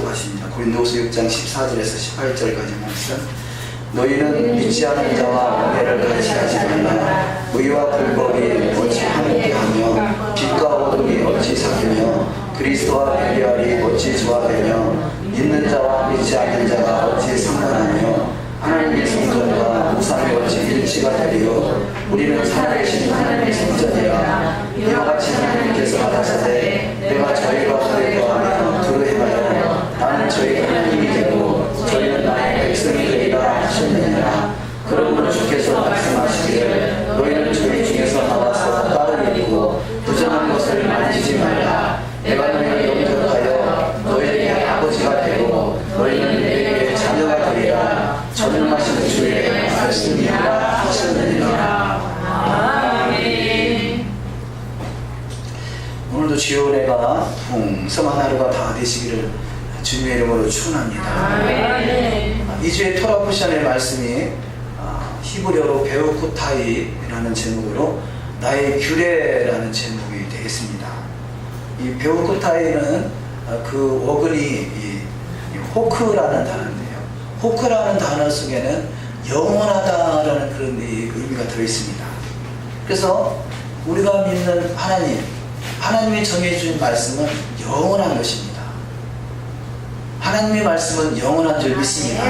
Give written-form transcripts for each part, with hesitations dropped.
하십니다. 고린도후서 6장 14절에서 18절까지 말씀. 너희는 믿지 않는 자와 은혜를 같이 하지 말라. 의와 불법이 어찌 함께하며 빛과 어둠이 어찌 섞이며 그리스도와 배교하리 어찌 조화되며 믿는 자와 믿지 않는 자가 어찌 상관하며 하나님의 성전과 우상이 어찌 일치가 되리요. 우리는 살아계신 하나님의 성전이라. 이와 같이 하나님께서 가라사대 내가 저희가 그에 거하며 두루 행하여 나는 저희 하나님이 되고 저희는 나의 백성이 되리라 하셨느니라. 그러므로 주께서 말씀하시기를 너희는 저희 중에서 나와서 땅을 입고 부정한 것을 만지지 말라. 내가 너희를 용접하여 너희에게 아버지가 되고 너희는 내게 자녀가 되리라. 전능하신 주의 말씀이라 하셨느니라. 아멘. 오늘도 주여 은혜가 풍성한 하루가 다 되시기를 주님의 이름으로 축원합니다. 아멘. 2주의 토라 포션의 말씀이 히브리어로 베오쿠타이라는 제목으로 나의 규례라는 제목이 되겠습니다. 이 베오쿠타이는 그 어근이 호크라는 단어인데요. 호크라는 단어 속에는 영원하다라는 그런 의미가 들어있습니다. 그래서 우리가 믿는 하나님이 정해준 말씀은 영원한 것입니다. 하나님의 말씀은 영원한 줄 믿습니다.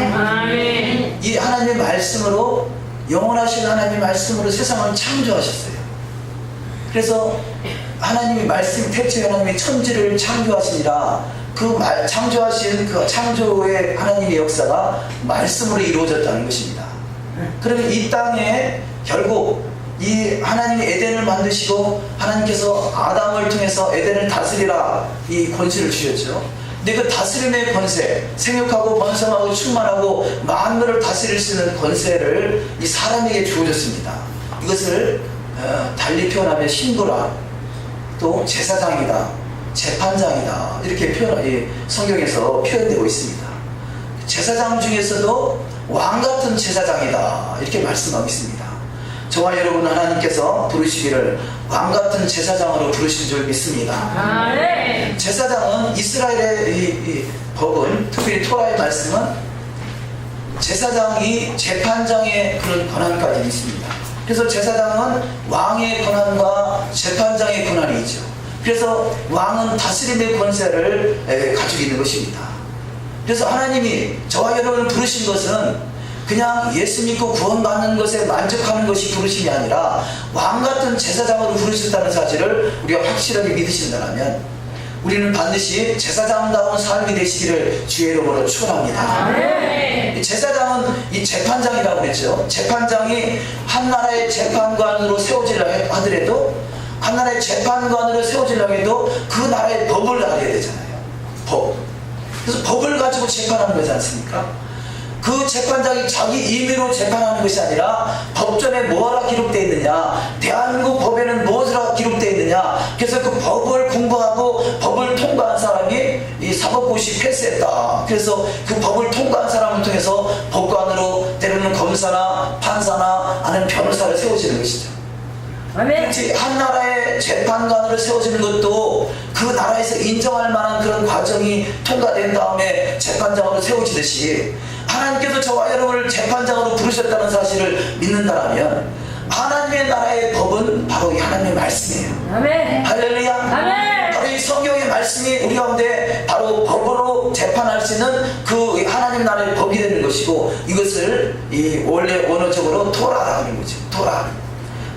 이 하나님의 말씀으로, 영원하신 하나님의 말씀으로 세상을 창조하셨어요. 그래서 하나님의 말씀, 태초에 하나님의 천지를 창조하시니라. 창조하신 그 창조의 하나님의 역사가 말씀으로 이루어졌다는 것입니다. 그러면 이 땅에 결국 이 하나님이 에덴을 만드시고 하나님께서 아담을 통해서 에덴을 다스리라 이 권세를 주셨죠. 근데 그 다스림의 권세, 생육하고 번성하고 충만하고 만물을 다스릴 수 있는 권세를 이 사람에게 주어졌습니다. 이것을 달리 표현하면 신부라, 또 제사장이다, 재판장이다, 이렇게 성경에서 표현되고 있습니다. 제사장 중에서도 왕같은 제사장이다, 이렇게 말씀하고 있습니다. 저와 여러분 하나님께서 부르시기를 왕같은 제사장으로 부르신 줄 믿습니다. 네. 제사장은 이스라엘의 이 법은, 특별히 토라의 말씀은 제사장이 재판장의 그런 권한까지 있습니다. 그래서 제사장은 왕의 권한과 재판장의 권한이 있죠. 그래서 왕은 다스림의 권세를 가지고 있는 것입니다. 그래서 하나님이 저와 여러분을 부르신 것은 그냥 예수 믿고 구원받는 것에 만족하는 것이 부르심이 아니라 왕같은 제사장으로 부르셨다는 사실을 우리가 확실하게 믿으신다면 우리는 반드시 제사장다운 삶이 되시기를 주의 이름으로 축원합니다. 제사장은 이 재판장이라고 그랬죠. 재판장이 한 나라의 재판관으로 세워지려고 하더라도, 한 나라의 재판관으로 세워지려고 해도 그 나라의 법을 알아야 되잖아요. 법. 그래서 법을 가지고 재판하는 거지 않습니까? 그 재판장이 자기 임의로 재판하는 것이 아니라 법전에 뭐라 기록되어 있느냐, 대한민국 법에는 무엇이라 기록되어 있느냐, 그래서 그 법을 공부하고 법을 통과한 사람이 이 사법고시 패스했다. 그래서 그 법을 통과한 사람을 통해서 법관으로, 때로는 검사나 판사나 아니면 변호사를 세워지는 것이죠. 그렇지, 한 나라의 재판관으로 세워지는 것도 그 나라에서 인정할 만한 그런 과정이 통과된 다음에 재판장으로 세워지듯이 하나님께서 저와 여러분을 재판장으로 부르셨다는 사실을 믿는다면 하나님의 나라의 법은 바로 이 하나님의 말씀이에요. 아멘. 할렐루야. 아멘. 바로 이 성경의 말씀이 우리 가운데 바로 법으로 재판할 수 있는 그 하나님 나라의 법이 되는 것이고, 이것을 이 원래 원어적으로 토라라고 하는 거죠. 토라.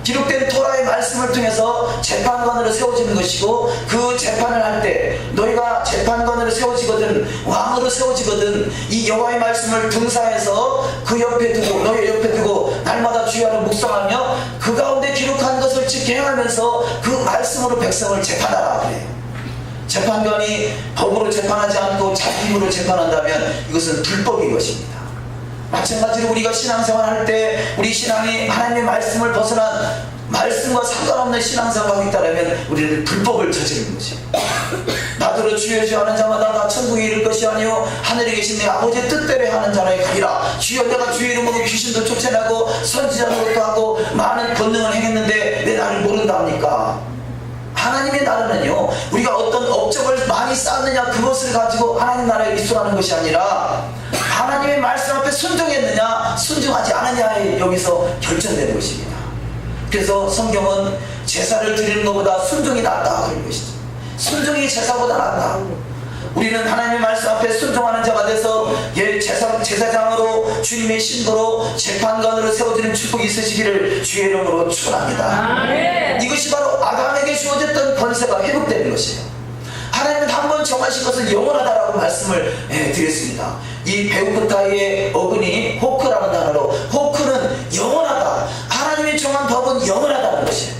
기록된 토라의 말씀을 통해서 재판관으로 세워지는 것이고, 그 재판을 할 때 너희가 재판관으로 세워지거든, 왕으로 세워지거든, 이 여호와의 말씀을 등사해서 그 옆에 두고, 너희 옆에 두고 날마다 주야로 묵상하며 그 가운데 기록한 것을 지켜 행하면서 그 말씀으로 백성을 재판하라 그래요. 재판관이 법으로 재판하지 않고 자기 힘으로 재판한다면 이것은 불법인 것입니다. 마찬가지로 우리가 신앙생활 할 때 우리 신앙이 하나님의 말씀을 벗어난, 말씀과 상관없는 신앙생활을 하고 있다면 우리는 불법을 저지르는 것입니다. 나더러 주여 주여 하는 자마다 다 천국에 이를 것이 아니요 하늘에 계신 내 아버지의 뜻대로 하는 자라에 가리라. 주여, 내가 주의 이름으로 귀신도 쫓아내고 선지자 노릇도 하고 많은 권능을 행했는데 왜 나를 모른다 합니까? 하나님의 나라는요, 우리가 어떤 업적을 많이 쌓느냐 그것을 가지고 하나님 나라에 입성하는 것이 아니라 하나님의 말씀 앞에 순종했느냐 순종하지 않느냐에 여기서 결정되는 것입니다. 그래서 성경은 제사를 드리는 것보다 순종이 낫다 그런 것이죠. 순종이 제사보다 낫다. 우리는 하나님의 말씀 앞에 순종하는 자가 돼서 제사장으로 주님의 신부로 재판관으로 세워지는 축복이 있으시기를 주의 이름으로 축원합니다. 이것이 바로 아담에게 주어졌던 권세가 회복되는 것이에요. 하나님은 한 번 정하신 것은 영원하다라고 말씀을 드렸습니다. 이 베우크타의 어근이 호크라는 단어로, 호크는 영원하다. 하나님이 정한 법은 영원하다는 것이에요.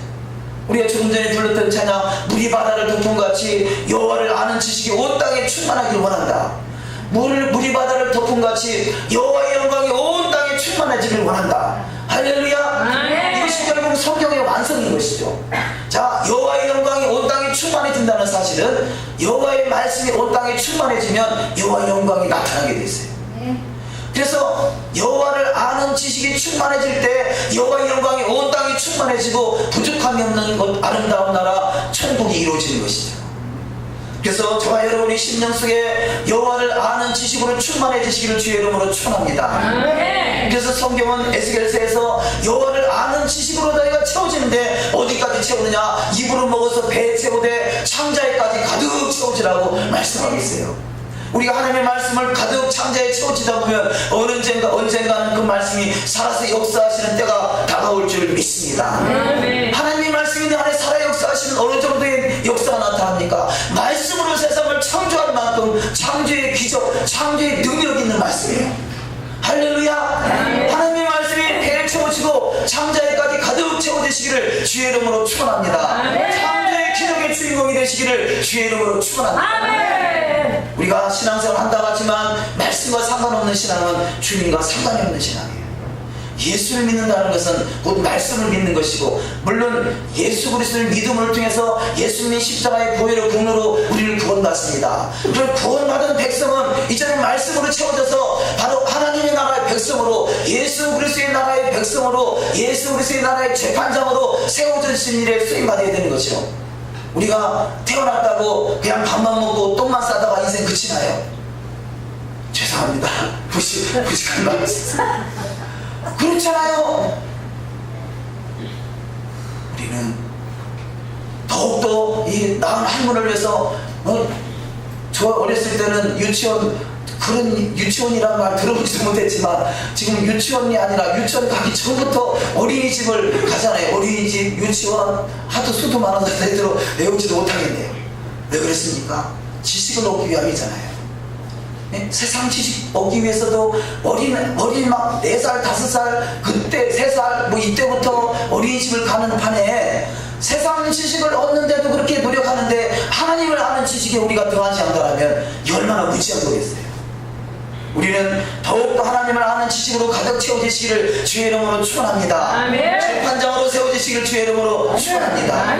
우리가 조금 전에 불렀던 찬양, 물이 바다를 덮음같이 여호와를 아는 지식이 온 땅에 충만하기를 원한다. 물이 바다를 덮음같이 여호와의 영광이 온 땅에 충만해지기를 원한다. 할렐루야. 이것이 결국 성경의 완성인 것이죠. 자, 여호와의 영광이 온 땅에 충만해진다는 사실은 여호와의 말씀이 온 땅에 충만해지면 여호와의 영광이 나타나게 돼 있어요. 그래서 여호와를 아는 지식이 충만해질 때 여호와의 영광이 온 땅에 충만해지고 부족함이 없는 것, 아름다운 나라 천국이 이루어지는 것이죠. 그래서 저와 여러분이 심령 속에 여호와를 아는 지식으로 충만해지시기를 주의 이름으로 축원합니다. 그래서 성경은 에스겔서에서 여호와를 아는 지식으로 너희가 채워지는데 어디까지 채우느냐, 입으로 먹어서 배에 채우되 창자에까지 가득 채워지라고 말씀하고 있어요. 우리가 하나님의 말씀을 가득 창자에 채워지다 보면 언젠가는 그 말씀이 살아서 역사하시는 때가 다가올 줄 믿습니다. 하나님의 말씀이 내 안에 살아 역사하시는 어느 정도의 역사가 나타납니까? 말씀으로 세상을 창조할 만큼 창조의 기적, 창조의 능력이 있는 말씀이에요. 할렐루야. 하나님의 말씀이 배를 채워지고 창자에까지 가득 채워지시기를 주의 이름으로 축원합니다. 창조의 기적의 주인공이 되시기를 주의 이름으로 축원합니다. 우리가 신앙생활 한다고 하지만 말씀과 상관없는 신앙은 주님과 상관이 없는 신앙이에요. 예수를 믿는다는 것은 곧 말씀을 믿는 것이고, 물론 예수 그리스도를 믿음을 통해서 예수님의 십자가의 보혈의 공로로 우리를 구원받습니다. 그럼 구원받은 백성은 이제는 말씀으로 채워져서 바로 하나님의 나라의 백성으로, 예수 그리스도의 나라의 백성으로, 예수 그리스도의 나라의 재판장으로 세워지신 일에 쓰임받아야 되는 것이요. 우리가 태어났다고 그냥 밥만 먹고 똥만 싸다가 인생 그치나요? 죄송합니다. 무식한 말 그렇잖아요. 우리는 더욱더 이 나은 학문을 위해서, 저 어렸을 때는 그런 유치원이라는 말 들어보지도 못했지만 지금 유치원이 아니라 유치원 가기 전부터 어린이집을 가잖아요. 어린이집, 유치원 하도 수도 많아서 제대로 외우지도 못하겠네요. 왜 그랬습니까? 지식을 얻기 위함이잖아요. 네? 세상 지식 얻기 위해서도 어린 막 4살, 5살, 그때 3살, 뭐 이때부터 어린이집을 가는 판에 세상 지식을 얻는데도 그렇게 노력하는데 하나님을 아는 지식에 우리가 들어가지 않는다면 얼마나 무지한 거겠어요. 우리는 더욱더 하나님을 아는 지식으로 가득 채워지시기를 주의 이름으로 축원합니다. 재판장으로 세워지시기를 주의 이름으로 축원합니다.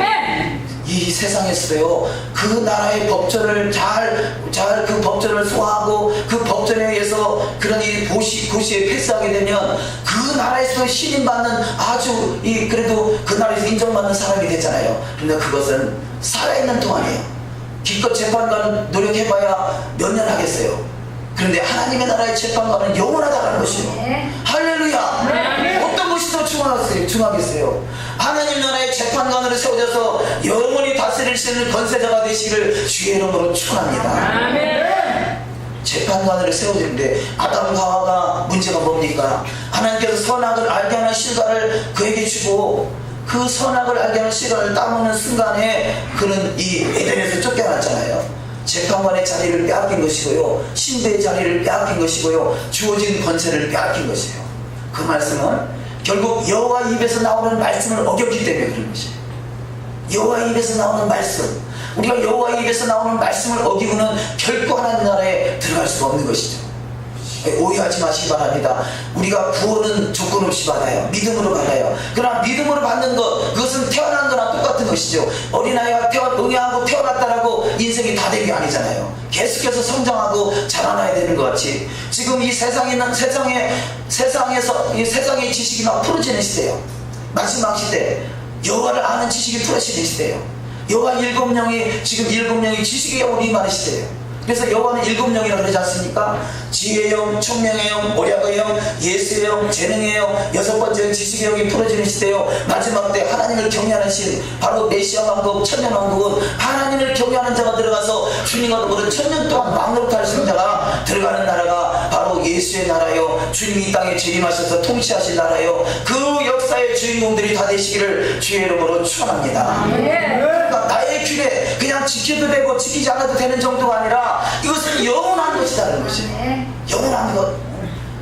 이 세상에서요, 그 나라의 법전을 잘 그 법전을 소화하고 그 법전에 의해서 그런 이 고시에 패스하게 되면 그 나라에서 신임받는 아주 그래도 그 나라에서 인정받는 사람이 되잖아요. 그런데 그것은 살아있는 동안이에요. 기껏 재판관 노력해봐야 몇 년 하겠어요. 그런데 하나님의 나라의 재판관은 영원하다는 것이에요. 할렐루야. 어떤 것이 더 중하겠어요? 하나님 나라의 재판관으로 세워져서 영원히 다스릴 수 있는 권세자가 되시기를 주의 이름으로 축원합니다. 재판관으로 세워지는데 아담과 하와가 문제가 뭡니까? 하나님께서 선악을 알게 하는 실과를 그에게 주고 그 선악을 알게 하는 실과를 따먹는 순간에 그는 이 에덴에서 쫓겨났잖아요. 재판관의 자리를 빼앗긴 것이고요, 신부의 자리를 빼앗긴 것이고요, 주어진 권세를 빼앗긴 것이에요. 그 말씀은 결국 여호와 입에서 나오는 말씀을 어겼기 때문에 그런 것이에요. 여호와 입에서 나오는 말씀, 우리가 여호와 입에서 나오는 말씀을 어기고는 결코 하나님 나라에 들어갈 수가 없는 것이죠. 오해하지 마시기 바랍니다. 우리가 구원은 조건 없이 받아요. 믿음으로 받아요. 그러나 믿음으로 받는 것, 그것은 태어난 거나 똑같은 것이죠. 어린아이가 응애하고 태어났다라고 인생이 다 된 게 아니잖아요. 계속해서 성장하고 자라나야 되는 것 같이 지금 이 세상에서 이 세상의 지식이 막 풀어지는 시대예요. 마지막 시대, 여호와를 아는 지식이 풀어지는 시대예요. 여호와 일곱 영이 지금 일곱 영이 지식의 영으로 임하시대요. 그래서 여호와는 일곱 영이라고 그러지 않습니까? 지혜의 영, 총명의 영, 오략의 영, 예수의 영, 재능의 영, 여섯 번째 지식의 영이 풀어지는 시대요. 마지막 때 하나님을 경외하는 신, 바로 메시아 왕국, 천년 왕국은 하나님을 경외하는 자가 들어가서 주님과 더불어 천년 동안 왕노릇할 수 있는 자가 들어가는 나라가 바로 예수의 나라요. 주님이 이 땅에 재림하셔서 통치하신 나라요. 그 역사의 주인공들이 다 되시기를 주의 이름으로 축원합니다. 그러니까 나의 길에 그냥 지켜도 되고 지키지 않아도 되는 정도가 아니라 이것은 영원한 것이라는 것이에요. 영원한 것.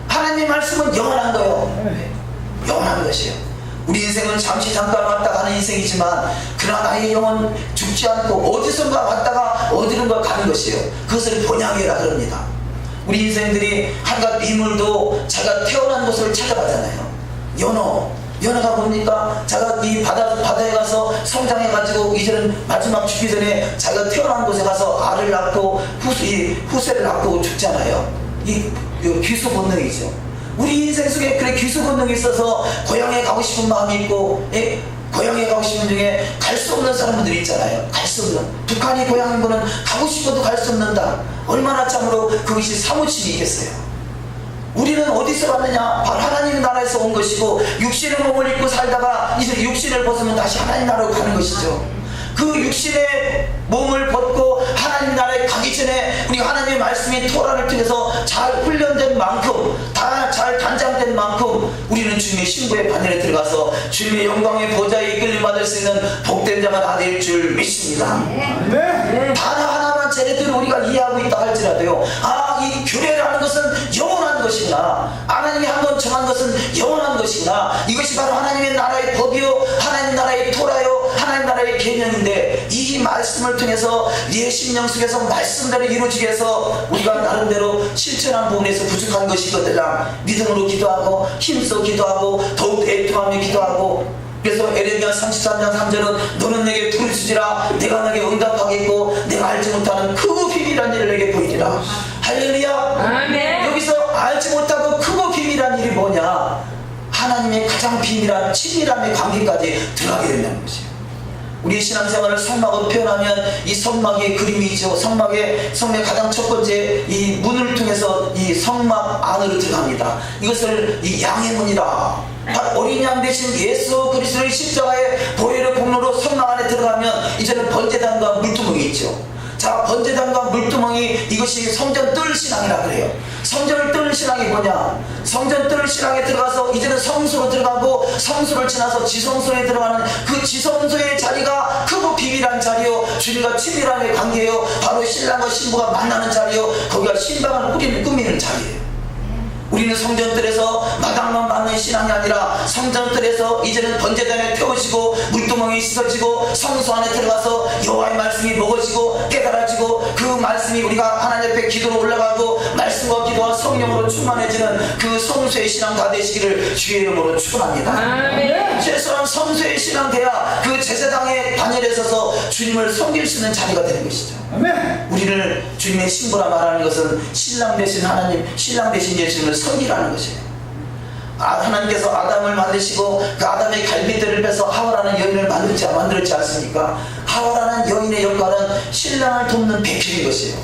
하나님의 말씀은 영원한 거예요. 영원한 것이에요. 우리 인생은 잠시 잠깐 왔다 가는 인생이지만 그러나 나의 영은 죽지 않고 어디선가 왔다가 어디론가 가는 것이에요. 그것을 본향이라 그럽니다. 우리 인생들이 한갓 인물도 자기가 태어난 곳을 찾아가잖아요. 연어가 뭡니까? 자기가 이 바다에 가서 성장해가지고 이제는 마지막 죽기 전에 자기가 태어난 곳에 가서 알을 낳고 후세를 낳고 죽잖아요. 이 귀수 본능이죠. 우리 인생 속에 그래 귀수 본능이 있어서 고향에 가고 싶은 마음이 있고, 고향에 가고 싶은 중에 갈 수 없는 사람들이 있잖아요. 갈 수 없는. 북한이 고향인 분은 가고 싶어도 갈 수 없는다. 얼마나 참으로 그것이 사무침이 있겠어요. 우리는 어디서 왔느냐? 바로 하나님 나라에서 온 것이고, 육신의 몸을 입고 살다가 이제 육신을 벗으면 다시 하나님 나라로 가는 것이죠. 그 육신의 몸을 벗고 하나님 나라에 가기 전에 우리 하나님의 말씀이 토라를 통해서 잘 훈련된 만큼, 다 잘 단장된 만큼 우리는 주님의 신부의 반열에 들어가서 주님의 영광의 보좌에 이끌림 받을 수 있는 복된 자가 다 될 줄 믿습니다. 단 하나만 제대로 우리가 이해하고 있다 할지라도요, 이 규례라는 것은 영원한 것이구나, 하나님이 한번 정한 것은 영원한 것이구나, 이것이 바로 하나님의 나라의 법이요, 하나님 나라의 토라요, 하나님 나라의 계명인데, 이 말씀을 통해서 내 심령 속에서 말씀대로 이루어지게 해서 우리가 나름대로 실천한 부분에서 부족한 것이 있거들랑 믿음으로 기도하고 힘써 기도하고 더욱 애통하며 기도하고. 그래서 에레미야 33장 3절은 너는 내게 부르짖으라 내가 내게 응답하겠고 내가 알지 못하는 크고 비밀한 일을 내게 보이리라. 할렐루야. 아멘. 여기서 알지 못하고 크고 비밀한 일이 뭐냐? 하나님의 가장 비밀한 친밀함의 관계까지 들어가게 된다는 것이에요. 우리 신앙생활을 성막으로 표현하면 이 성막의 그림이 있죠. 성막의 가장 첫 번째 이 문을 통해서 이 성막 안으로 들어갑니다. 이것을 이 양의 문이라, 바로 어린 양 대신 예수 그리스도의 십자가의 보혈의 공로로 성막 안에 들어가면 이제는 번제단과 물두멍이 있죠. 자, 번제단과 물두멍이, 이것이 성전 뜰 신앙이라 그래요. 성전을 뜰 신앙이 뭐냐? 성전 뜰 신앙에 들어가서 이제는 성소로 들어가고, 성소를 지나서 지성소에 들어가는 그 지성소의 자리가 크고 비밀한 자리요, 주님과 친밀함의 관계요, 바로 신랑과 신부가 만나는 자리요, 거기가 신방을 꾸미는 자리예요. 우리는 성전뜰에서 마당만 받는 신앙이 아니라 성전뜰에서 이제는 번제단에 태워지고 물두멍이 씻어지고 성소 안에 들어가서 여호와의 말씀이 먹어지고 깨달아지고 그 말씀이 우리가 하나님 앞에 기도로 올라가고 말씀과 기도와 성령으로 충만해지는 그 성소의 신앙 다 되시기를 주의 이름으로 축원합니다. 최소한 성소의 신앙 돼야 그 제사장의 반열에 서서 주님을 섬길 수 있는 자리가 되는 것이죠. 우리를 주님의 신부라 말하는 것은 신랑 되신 하나님, 신랑 되신 예수님을 섬기라는 것이에요. 하나님께서 아담을 만드시고 그 아담의 갈빗대를 빼서 하와라는 여인을 만들었지 않습니까? 하와라는 여인의 역할은 신랑을 돕는 배필인 것이에요.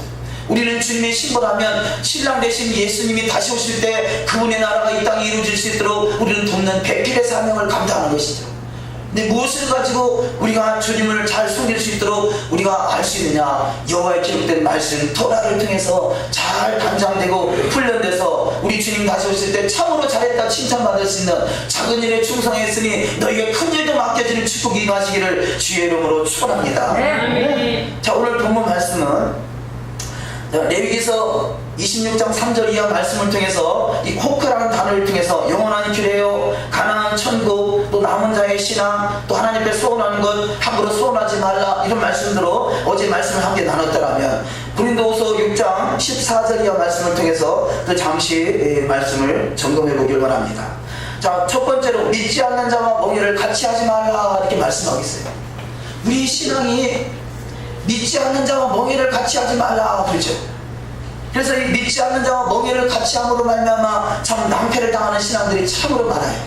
우리는 주님의 신부라면 신랑 되신 예수님이 다시 오실 때 그분의 나라가 이 땅에 이루어질 수 있도록 우리는 돕는 배필의 사명을 감당하는 것이죠. 근데 무엇을 가지고 우리가 주님을 잘 숨길 수 있도록 우리가 알 수 있느냐? 여호와의 기록된 말씀 토라를 통해서 잘 단장되고 훈련돼서 우리 주님 다시 오실 때 참으로 잘했다 칭찬받을 수 있는 작은 일에 충성했으니 너희에게 큰 일도 맡겨지는 축복이 임하시기를 주의 이름으로 축원합니다. 자, 오늘 본문 말씀은 레위기서 26장 3절 이하 말씀을 통해서 이 호크라는 단어를 통해서 영원한 규례요, 가나안 천국, 또 남은 자의 신앙, 또 하나님 앞에 소원하는 것 함부로 소원하지 말라, 이런 말씀으로 어제 말씀을 함께 나눴더라면 고린도후서 6장 14절 이하 말씀을 통해서 또 잠시 말씀을 점검해 보길 원합니다. 자, 첫 번째로 믿지 않는 자와 멍에를 같이 하지 말라, 이렇게 말씀하겠어요. 우리 신앙이 믿지 않는 자와 멍에를 같이 하지 말라 그러죠. 그래서 이 믿지 않는 자와 멍에를 같이 함으로 말미암아 참 낭패를 당하는 신앙들이 참으로 많아요.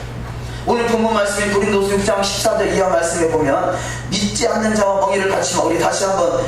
오늘 본문 말씀인 고린도서 6장 14절 이하 말씀에 보면 믿지 않는 자와 멍에를 같이 우리 다시 한번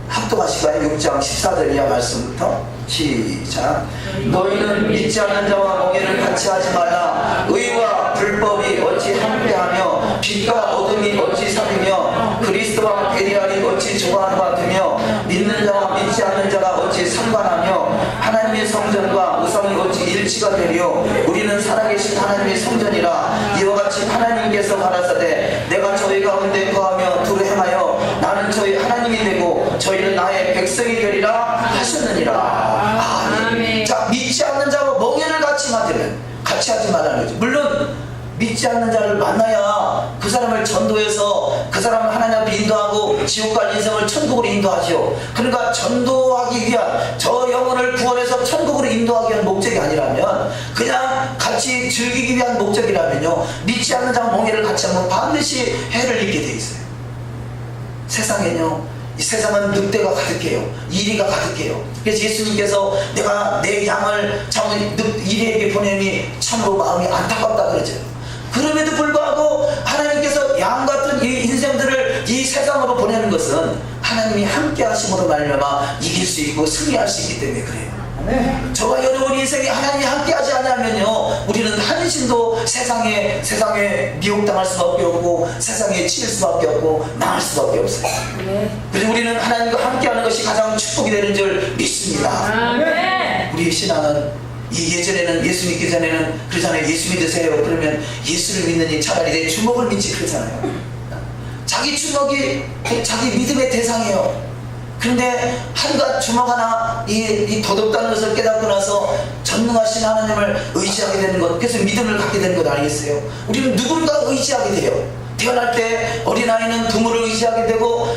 합독하실까요? 6장 14절 이하 말씀부터 시작. 너희는 믿지 않는 자와 멍에를 같이 하지 말라. 의와 불법이 어찌 함께하며 빛과 어둠이 어찌 사귀며 그리스도와 베리알이 어찌 조화하는 것 같으며 믿는 자와 믿지 않는 자가 어찌 상관하며 하나님의 성전과 우상이 어찌 일치가 되리요. 우리는 살아계신 하나님의 성전이라. 이와 같이 하나님께서 가라사대 내가 저희 가운데 거하며 두루 행하여 나는 저희 하나님이 되고 저희는 나의 백성이 되리라 하셨느니라. 아멘. 자, 믿지 않는 자와 멍에를 같이 하지 말라는 거죠. 물론 믿지 않는 자를 만나야 그 사람을 전도해서 그 사람을 하나님 앞에 인도하고 지옥 갈 인생을 천국으로 인도하죠. 그러니까 전도하기 위한 저 영혼을 구원해서 천국으로 인도하기 위한 목적이 아니라면 그냥 같이 즐기기 위한 목적이라면요, 믿지 않는 자와 멍에를 같이 하면 반드시 해를 입게 돼 있어요. 세상에는요, 이 세상은 늑대가 가득해요. 이리가 가득해요. 그래서 예수님께서 내가 내 양을 이리에게 보내니 참으로 마음이 안타깝다 그러죠. 그럼에도 불구하고 하나님께서 양 같은 이 인생들을 이 세상으로 보내는 것은 하나님이 함께 하심으로 말미암아 이길 수 있고 승리할 수 있기 때문에 그래요. 저와 여러분 인생이 하나님이 함께하지 않으면요, 우리는 한신도 세상에 미혹당할 수밖에 없고 세상에 치일 수밖에 없고 망할 수밖에 없어요. 그래서 우리는 하나님과 함께하는 것이 가장 축복이 되는 줄 믿습니다. 우리의 신앙은 예전에는 예수 믿기 전에는 그러잖아요. 예수 믿으세요. 그러면 예수를 믿느니 차라리 내 주먹을 믿지 그러잖아요. 자기 주먹이 자기 믿음의 대상이에요. 그런데 한갓 주먹 하나 이 더덥다는 것을 깨닫고 나서 전능하신 하나님을 의지하게 되는 것, 그래서 믿음을 갖게 되는 것 아니겠어요? 우리는 누군가 의지하게 돼요. 태어날 때 어린아이는 부모를 의지하게 되고,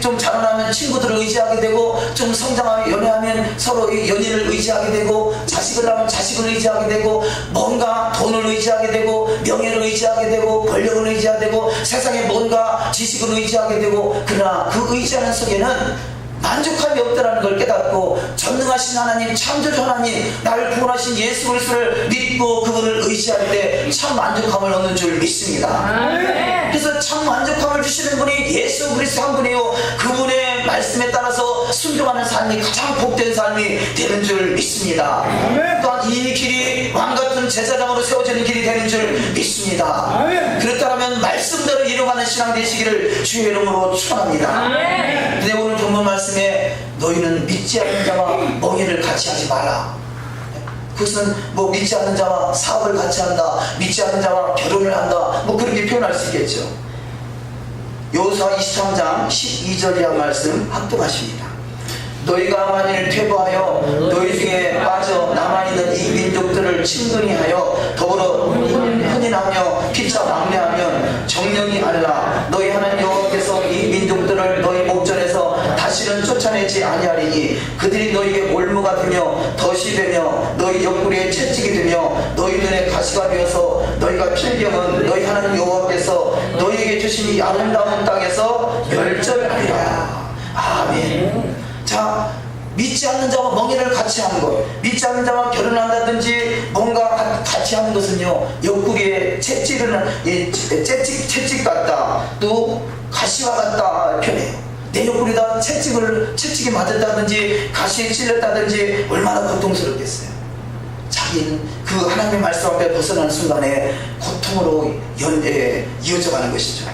좀 자라나면 친구들을 의지하게 되고, 좀 성장하면 연애하면 서로 연인을 의지하게 되고, 자식을 낳으면 자식을 의지하게 되고, 뭔가 돈을 의지하게 되고, 명예를 의지하게 되고, 권력을 의지하게 되고, 세상에 뭔가 지식을 의지하게 되고, 그러나 그 의지하는 속에는 만족함이 없다는 걸 깨닫고 전능하신 하나님, 창조주 하나님, 나를 구원하신 예수 그리스도를 믿고 그분을 의지할 때 참 만족함을 얻는 줄 믿습니다. 그래서 참 만족함을 주시는 분이 예수 그리스도 한 분이요, 그분의 말씀에 따라서 순종하는 삶이 가장 복된 삶이 되는 줄 믿습니다. 또한 이 길이 왕같은 제사장으로 세워지는 길이 되는 줄 믿습니다. 그렇다면 말씀대로 이루어가는 신앙 되시기를 주의 이름으로 축원합니다. 근데 오늘 본문 말씀에 너희는 믿지 않는 자와 멍에를 같이 하지 마라. 그것은 뭐 믿지 않는 자와 사업을 같이 한다, 믿지 않는 자와 결혼을 한다, 뭐 그렇게 표현할 수 있겠죠. 여호수아 23장 12절 이하 말씀 합독하십니다. 너희가 만일 퇴보하여 너희 중에 빠져 남아있는 이 민족들을 친근히 하여 더불어 혼인하며 피차 왕래하면 정령이 아니라 너희 하나님 여호와께서 이 민족들을 너희 목전에서 다시는 쫓아내지 아니하리니 그들이 너희에게 올무가 되며 덫이 되며 너희 옆구리에 채찍이 되며 너희 눈에 가시가 되어서 너희가 필경은 너희 하나님 여호와께서 너희에게 주신 이 아름다운 땅에서 멸절하리라. 아멘. 자, 믿지 않는 자와 멍에를 같이 하는 것, 믿지 않는 자와 결혼한다든지 뭔가 같이 하는 것은요, 옆구리에 채찍 같다, 또 가시와 같다 표현해요. 내 옆구리에다 채찍이 맞았다든지 가시에 찔렸다든지 얼마나 고통스럽겠어요. 자기는 그 하나님의 말씀 앞에 벗어나는 순간에 고통으로 이어져 가는 것이죠.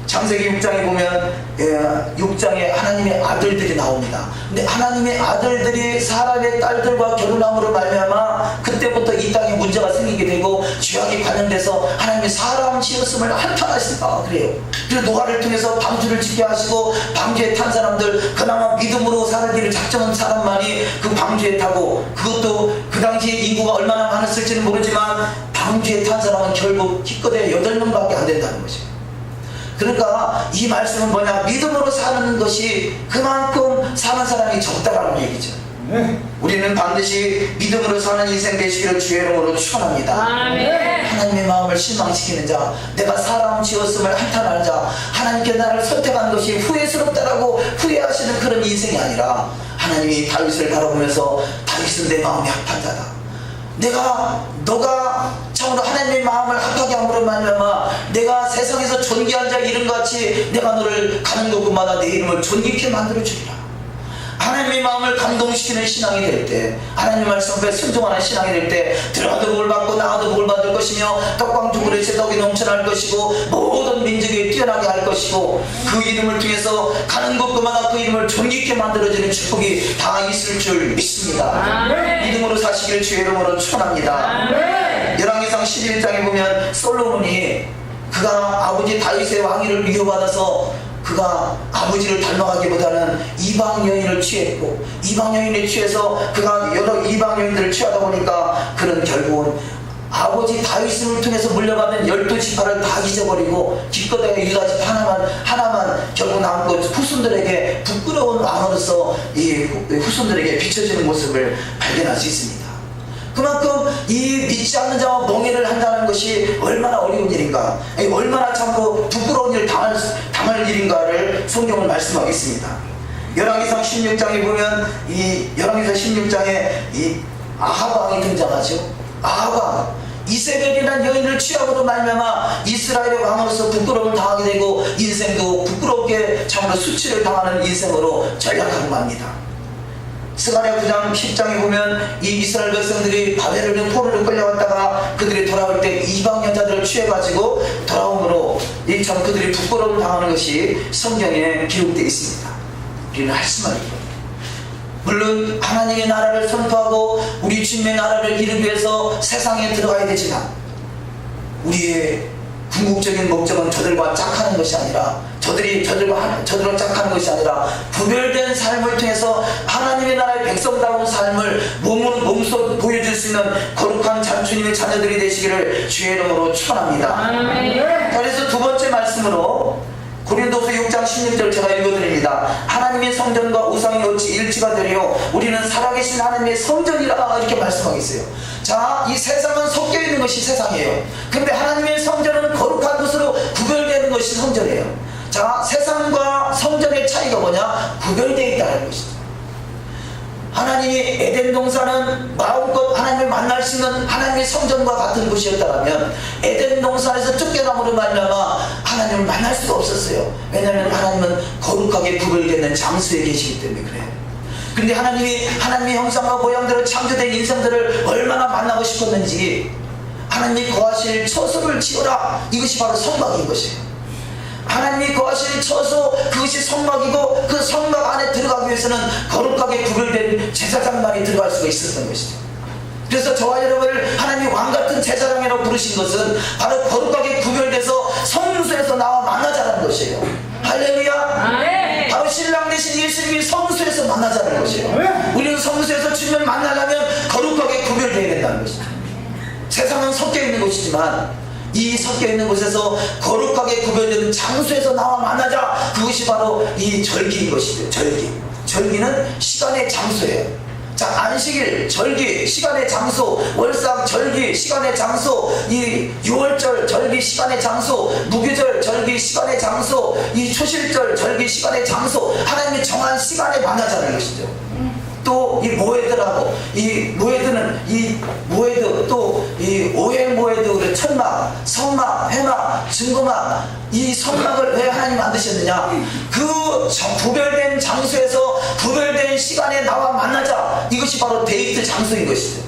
창세기 6장에 보면 6장에 하나님의 아들들이 나옵니다. 근데 하나님의 아들들이 사람의 딸들과 결혼함으로 말미암아 그때부터 이 땅에 문제가 생기게 되고 죄악이 관련돼서 하나님이 사람 지었음을 한탄하신다 그래요. 그래서 노아를 통해서 방주를 짓게 하시고 방주에 탄 사람들, 그나마 믿음으로 살기를 작정한 사람만이 그 방주에 타고, 그것도 그 당시에 인구가 얼마나 많았을지는 모르지만 방주에 탄 사람은 결국 기껏해 8명밖에 안 된다는 거죠. 그러니까 이 말씀은 뭐냐, 믿음으로 사는 것이 그만큼 사는 사람이 적다라는 얘기죠. 우리는 반드시 믿음으로 사는 인생 되시기를 주의 이름으로 축원합니다. 하나님의 마음을 실망시키는 자, 내가 사람 지었음을 한탄하는 자, 하나님께 나를 선택한 것이 후회스럽다라고 후회하시는 그런 인생이 아니라, 하나님이 다윗을 바라보면서 다윗은 내 마음이 합한 자다, 너가 참으로 하나님의 마음을 합하게 함으로 말미암아 내가 세상에서 존귀한 자 이름같이 내가 너를 가는 곳마다 내 이름을 존귀케 만들어주리라. 하나님의 마음을 감동시키는 신앙이 될 때, 하나님 말씀 앞에 순종하는 신앙이 될 때 들어가도 복을 받고 나가도 복을 받을 것이며 떡방주 그릇에 떡이 넘쳐날 것이고 모든 민족이 뛰어나게 할 것이고 그 이름을 통해서 가는 곳마다 그 이름을 존귀케 만들어지는 축복이 다 있을 줄 믿습니다. 믿음으로 사시기를 주의 이름으로 축원합니다. 열왕기상 11장에 보면 솔로몬이 그가 아버지 다윗의 왕위를 미워받아서 그가 아버지를 닮아가기보다는 이방 여인을 취했고 이방 여인에 취해서 그가 여러 이방 여인들을 취하다 보니까 그는 결국은 아버지 다윗을 통해서 물려받은 12지파를 다 잊어버리고 기껏해야 유다지파 하나만 결국 남고 후손들에게 부끄러운 왕으로서 이 후손들에게 비춰지는 모습을 발견할 수 있습니다. 그만큼 이 믿지 않는 자와 멍해를 한다는 것이 얼마나 어려운 일인가, 얼마나 참고 부끄러운 일을 당할 일인가를 성경은 말씀하겠습니다. 열왕기상 16장에 보면 이 열왕기상 16장에 이 아합 왕이 등장하죠. 아합 왕, 이세벨이라는 여인을 취하고도 말미암아 이스라엘의 왕으로서 부끄러움을 당하게 되고 인생도 부끄럽게 참으로 수치를 당하는 인생으로 전락하고 맙니다. 스가랴 9장 10장에 보면 이 이스라엘 백성들이 바벨론의 포로로 끌려갔다가 그들이 돌아올 때 이방 여자들을 취해가지고 돌아옴으로 참 그들이 부끄러움을 당하는 것이 성경에 기록되어 있습니다. 우리는 할 수만 있고, 물론 하나님의 나라를 선포하고 우리 주님의 나라를 이루기 위해서 세상에 들어가야 되지만 우리의 궁극적인 목적은 저들과 짝하는 것이 아니라 저들과 짝하는 것이 아니라 구별된 삶을 통해서 하나님의 나라의 백성다운 삶을 몸소 보여줄 수 있는 거룩한 주님의 자녀들이 되시기를 주의 이름으로 축원합니다. 그래서 두 번째 말씀으로 고린도서 6장 16절 제가 읽어드립니다. 하나님의 성전과 우상이 어찌 일치가 되리요 우리는 살아계신 하나님의 성전이라 이렇게 말씀하겠어요. 자, 이 세상은 섞여 있는 것이 세상이에요. 근데 하나님의 성전은 거룩한 것으로 구별되는 것이 성전이에요. 자, 세상과 성전의 차이가 뭐냐? 구별되어 있다는 것이죠. 하나님이 에덴 동산은 마음껏 하나님을 만날 수 있는 하나님의 성전과 같은 곳이었다면 에덴 동산에서 쫓겨남으로 말미암아 하나님을 만날 수가 없었어요. 왜냐하면 하나님은 거룩하게 구별되는 장소에 계시기 때문에 그래요. 근데 하나님이 하나님의 형상과 모양대로 창조된 인생들을 얼마나 만나고 싶었는지 하나님이 거하실 처소를 지어라, 이것이 바로 성막인 것이에요. 하나님이 거하실 처소, 그것이 성막이고 그 성막 안에 들어가기 위해서는 거룩하게 구별된 제사장만이 들어갈 수가 있었던 것이죠. 그래서 저와 여러분을 하나님이 왕같은 제사장이라고 부르신 것은 바로 거룩하게 구별돼서 성소에서 나와 만나자는 것이에요. 할렐루야. 바로 신랑 되신 예수님이 성소에서 만나자는 것이에요. 우리는 성소에서 주님을 만나려면 거룩하게 구별되어야 된다는 것이죠. 세상은 섞여 있는 곳이지만 이 섞여 있는 곳에서 거룩하게 구별되는 장소에서 나와 만나자, 그것이 바로 이 절기인 것이죠. 절기는 시간의 장소예요. 자, 안식일, 절기, 시간의 장소, 월상, 절기, 시간의 장소, 이 유월절, 절기, 시간의 장소, 무교절, 절기, 시간의 장소, 이 초실절, 절기, 시간의 장소, 하나님의 정한 시간에 만나자는 것이죠. 또 이 모에드라고, 이 모에드는 이 모에드, 또 이 오행 모에드, 천막, 성막, 회막, 증거막, 이 성막을 왜 하나님 만드셨느냐? 그 구별된 장소에서 구별된 시간에 나와 만나자, 이것이 바로 데이트 장소인 것이죠.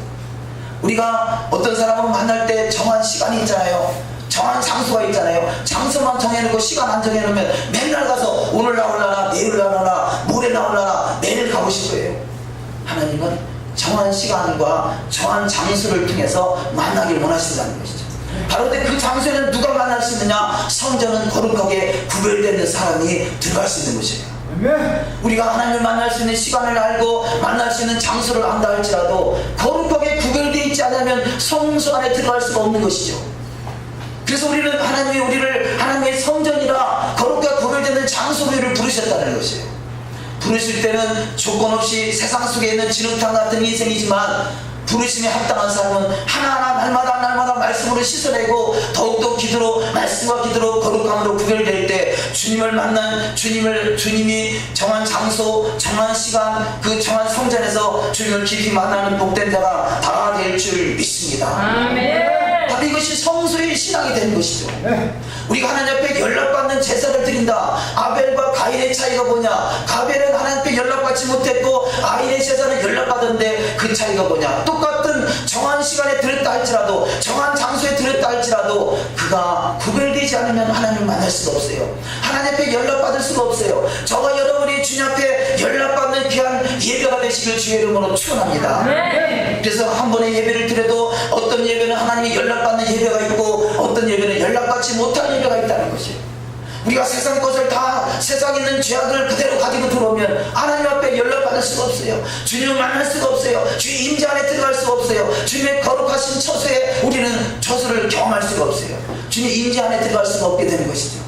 우리가 어떤 사람을 만날 때 정한 시간이 있잖아요. 정한 장소가 있잖아요. 장소만 정해놓고 시간 안 정해놓으면 맨날 가서 오늘 나올라나 내일 나올라나 모레 나올라나 내일 가고 싶어요. 하나님은 정한 시간과 정한 장소를 통해서 만나길 원하신다는 것이죠. 바로 그 장소에는 누가 만날 수 있느냐? 성전은 거룩하게 구별되는 사람이 들어갈 수 있는 것이에요. 우리가 하나님을 만날 수 있는 시간을 알고 만날 수 있는 장소를 안다 할지라도 거룩하게 구별되어 있지 않으면 성소 안에 들어갈 수가 없는 것이죠. 그래서 우리는 하나님이 우리를 하나님의 성전이라 거룩하게 구별되는 장소로 우리를 부르셨다는 것이에요. 부르실 때는 조건 없이 세상 속에 있는 진흙탕 같은 인생이지만 부르심에 합당한 사람은 하나하나 날마다 말씀으로 씻어내고 더욱더 기도로, 말씀과 기도로 거룩함으로 구별될 때 주님을 만난 주님이 정한 장소, 정한 시간, 그 정한 성전에서 주님을 깊이 만나는 복된 자가 다 될 줄 믿습니다. 아멘. 다 바로 이것이 성소의 신앙이 되는 것이죠. 우리가 하나님 앞에 연락받는 제사를 드린다. 아벨과 가인의 차이가 뭐냐? 가벨은 하나님 앞에 연락받지 못했고 아인의 제사는 연락받았는데 그 차이가 뭐냐? 똑같은 정한 시간에 드렸다 할지라도, 정한 장소에 드렸다 할지라도 그가 구별되지 않으면 하나님을 만날 수가 없어요. 하나님 앞에 연락받을 수가 없어요. 저와 여러분이 주님 앞에 연락받는 귀한 예배가 되시길 주의 이름으로 축원합니다. 그래서 한 번의 예배를 드려도 어떤 예배는 하나님이 연락받는 예배가 있고 어떤 예배는 연락받지 못하는 예배가 있다는 것이에요. 우리가 세상 것을 다, 세상에 있는 죄악을 그대로 가지고 들어오면 하나님 앞에 연락받을 수가 없어요. 주님을 만날 수가 없어요. 주의 임재 안에 들어갈 수가 없어요. 주님의 거룩하신 처소에 우리는 처소를 경험할 수가 없어요. 주님의 임재 안에 들어갈 수가 없게 되는 것이죠.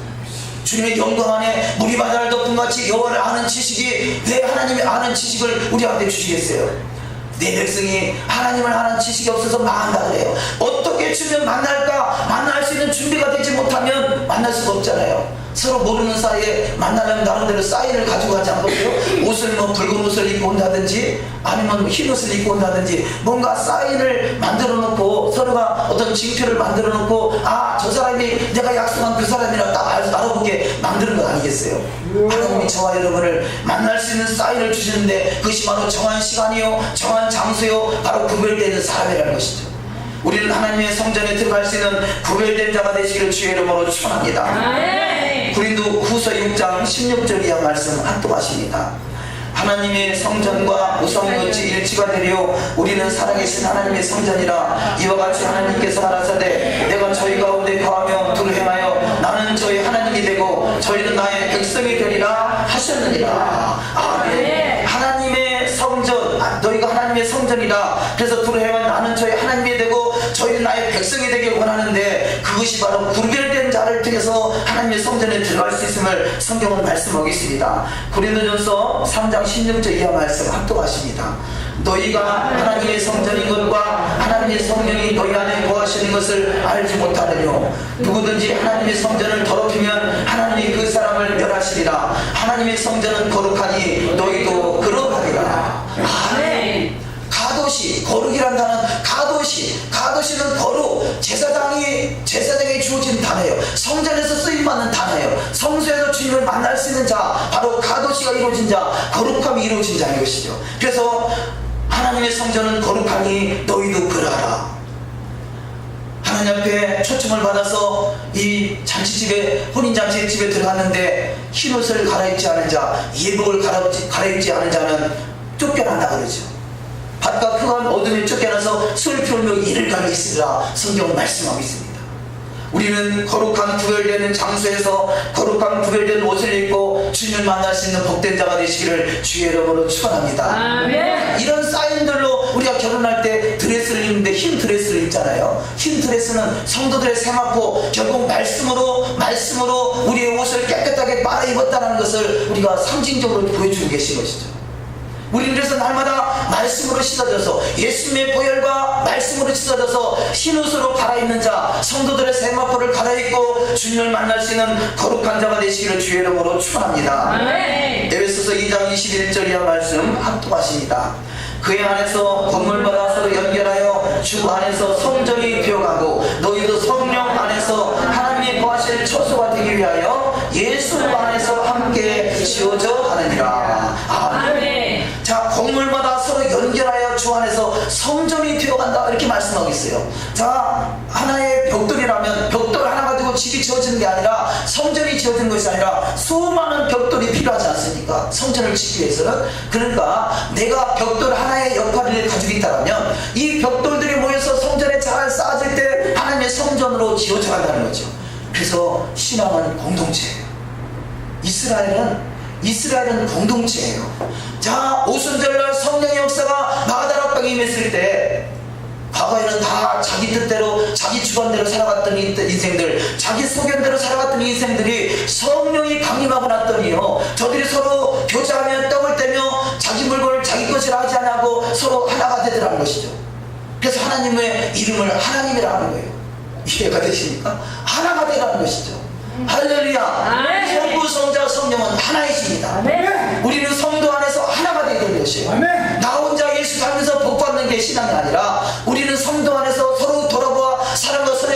주님의 영광 안에 물이 바다를 덮은 같이 여호와를 아는 지식이, 왜 하나님의 아는 지식을 우리한테 주시겠어요? 내 백성이 하나님을 아는 지식이 없어서 망한다 그래요. 어떻게 주님 만날까? 만날 수 있는 준비가 되지 못하면 만날 수가 없잖아요. 서로 모르는 사이에 만나려면 나름대로 사인을 가지고 가지 않겠어요? 옷을 뭐 붉은 옷을 입고 온다든지 아니면 뭐 흰 옷을 입고 온다든지 뭔가 사인을 만들어 놓고 서로가 어떤 징표를 만들어 놓고, 아, 저 사람이 내가 약속한 그 사람이라 딱 알아보게 만드는 거 아니겠어요? 하나님이 저와 여러분을 만날 수 있는 사인을 주시는데 그것이 바로 정한 시간이요, 정한 장소요, 바로 구별되는 사람이라는 것이죠. 우리는 하나님의 성전에 들어갈 수 있는 구별된 자가 되시기를 주의 이름으로 축원합니다. 고린도 후서 6장 16절 이하 말씀 합독하십니다. 하나님의 성전과 우상같이 일치가 되려 우리는 살아계신 하나님의 성전이라. 이와 같이 하나님께서 말하사대 내가 저희 가운데 거하며 두루 행하여 나는 저희 하나님이 되고 저희는 나의 백성이 되리라 하셨느니라. 아멘. 하나님의 성전, 너희가 하나님의 성전이라. 그래서 두루 행하여 나는 저희 하나님이 되고 저희는 나의 백성이 되길 원하는데, 그것이 바로 구별된 자를 통해서 하나님의 성전에 들어갈 수 있음을 성경은 말씀하고 있습니다. 고린도전서 3장 16절 이하 말씀 합독하십니다. 너희가 하나님의 성전인 것과 하나님의 성령이 너희 안에 거하시는 것을 알지 못하느뇨? 누구든지 하나님의 성전을 더럽히면 하나님이 그 사람을 멸하시리라. 하나님의 성전은 거룩하니 너희도 그러하리라. 아멘. 가도시, 거룩이란 단어는 가도시는 거룩, 제사장에게 주어진 단어예요. 성전에서 쓰임받는 단어예요. 성소에서 주님을 만날 수 있는 자, 바로 가도시가 이루어진 자, 거룩함이 이루어진 자인 것이죠. 그래서 하나님의 성전은 거룩하니 너희도 그러하라. 하나님 앞에 초청을 받아서 이 잔치집에, 혼인잔치집에 들어갔는데 흰옷을 갈아입지 않은 자, 예복을 갈아입지 않은 자는 쫓겨난다 그러죠. 바깥 흑암 어둠에 쫓겨나서 술을 피우며 이를 갈고 있으리라 성경은 말씀하고 있습니다. 우리는 거룩한 구별되는 장소에서 거룩한 구별된 옷을 입고 주님을 만날 수 있는 복된 자가 되시기를 주의 이름으로 축원합니다. 아멘. 이런 사인들로 우리가 결혼할 때 드레스를 입는데 흰 드레스를 입잖아요. 흰 드레스는 성도들의 세마포, 결국 말씀으로 우리의 옷을 깨끗하게 빨아 입었다는 것을 우리가 상징적으로 보여주고 계신 것이죠. 우리는 그래서 날마다 말씀으로 씻어져서, 예수님의 보혈과 말씀으로 씻어져서 흰옷으로 갈아입는 자, 성도들의 세마포를 갈아입고 주님을 만날 수 있는 거룩한 자가 되시기를 주의 이름으로 축원합니다. 에베소서 2장 21절 이하 말씀 합독하십니다. 그의 안에서 건물마다 서로 연결하여 주 안에서 성전이 되어가고 너희도 성령 안에서 하나님의 거하실 처소가 되기 위하여 예수 안에서 함께 지어져 가느니라. 아멘. 자, 건물마다 서로 연결하여 주 안에서 성전이 되어간다 이렇게 말씀하고 있어요. 자, 하나의 벽돌이라면 벽돌 하나 가지고 집이 지어지는 게 아니라, 성전이 지어지는 것이 아니라 수많은 벽돌이 필요하지 않습니까? 성전을 짓기 위해서는. 그러니까 내가 벽돌 하나의 역할을 가지고 있다면 이 벽돌들이 모여서 성전에 잘 쌓아질 때 하나님의 성전으로 지어져 간다는 거죠. 그래서 신앙은 공동체예요. 이스라엘은 공동체예요. 자, 오순절날 성령의 역사가 마가다락방에 임했을 때 과거에는 다 자기 뜻대로, 자기 주관대로 살아갔던 인생들, 자기 소견대로 살아갔던 인생들이 성령이 강림하고 났더니요, 저들이 서로 교제하며 떡을 떼며 자기 물건을 자기 것이라 하지 않고 서로 하나가 되더라는 것이죠. 그래서 하나님의 이름을 하나님이라 하는 거예요. 이해가 되십니까? 하나가 되라는 것이죠. 할렐루야. 성부, 성자, 성령은 하나이십니다. 우리는 성도 안에서 하나가 되는 것이에요. 나 혼자 예수 닮면서 복받는 게 신앙이 아니라, 우리는 성도 안에서 서로 돌아보아 사랑과 선의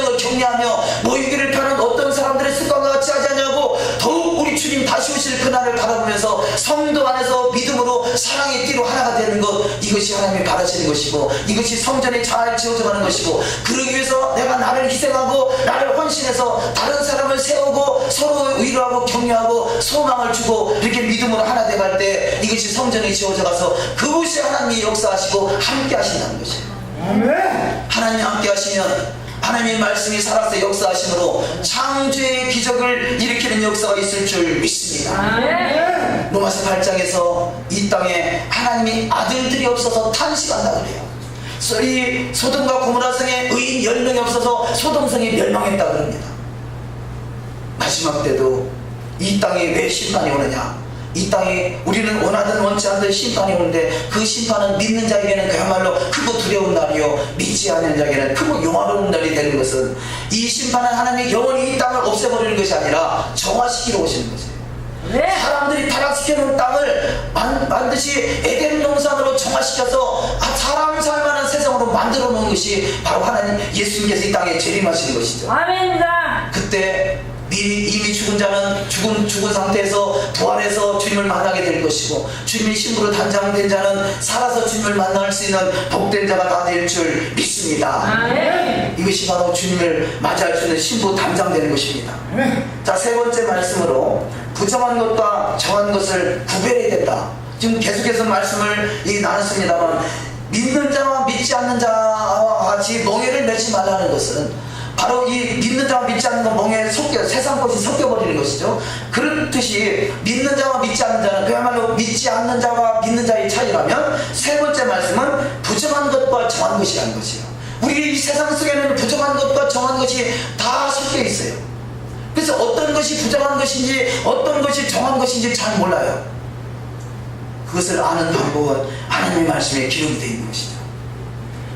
이것이 하나님이 바라시는 것이고 이것이 성전이 잘 지어져 가는 것이고 그러기 위해서 내가 나를 희생하고 나를 헌신해서 다른 사람을 세우고 서로 위로하고 격려하고 소망을 주고 이렇게 믿음으로 하나 돼갈 때 이것이 성전이 지어져 가서 그것이 하나님이 역사하시고 함께 하신다는 것이에요. 하나님이 함께 하시면 하나님의 말씀이 살아서 역사하심으로 창조의 기적을 일으키는 역사가 있을 줄 믿습니다. 로마서 8장에서 이 땅에 하나님이 아들들이 없어서 탄식한다 그래요. 이 소돔과 고모라 성에 의인 10명이 없어서 소돔성이 멸망했다 그럽니다. 마지막 때도 이 땅에 왜 심판이 오느냐? 이 땅에 우리는 원하든 원치 않든 심판이 오는데 그 심판은 믿는 자에게는 그야말로 크고 두려운 날이요 믿지 않는 자에게는 크고 영화로운 날이 되는 것은 이 심판은 하나님이 영원히 이 땅을 없애버리는 것이 아니라 정화시키러 오시는 것이에요. 사람들이 타락시켜놓은 땅을 반드시 에덴 동산으로 정화시켜서 사람 살만한 세상으로 만들어 놓은 것이 바로 하나님 예수님께서 이 땅에 재림하시는 것이죠. 아멘입니다. 그때 이미 죽은 자는 죽은 상태에서 부활해서 주님을 만나게 될 것이고 주님의 신부로 단장된 자는 살아서 주님을 만날 수 있는 복된 자가 다 될 줄 믿습니다. 아멘. 이것이 바로 주님을 맞이할 수 있는 신부 단장되는 것입니다. 자, 세 번째 말씀으로 부정한 것과 정한 것을 구별해야 된다. 지금 계속해서 말씀을 나눴습니다만 믿는 자와 믿지 않는 자와 같이 멍에를 매지 말라는 것은 바로 이 믿는 자와 믿지 않는 것 멍에 세상 것이 섞여버리는 것이죠. 그렇듯이 믿는 자와 믿지 않는 자는 그야말로 믿지 않는 자와 믿는 자의 차이라면 세 번째 말씀은 부정한 것과 정한 것이라는 것이에요. 우리 이 세상 속에는 부정한 것과 정한 것이 다 섞여 있어요. 그래서 어떤 것이 부정한 것인지 어떤 것이 정한 것인지 잘 몰라요. 그것을 아는 방법은 하나님의 말씀에 기록이 되어 있는 것이죠.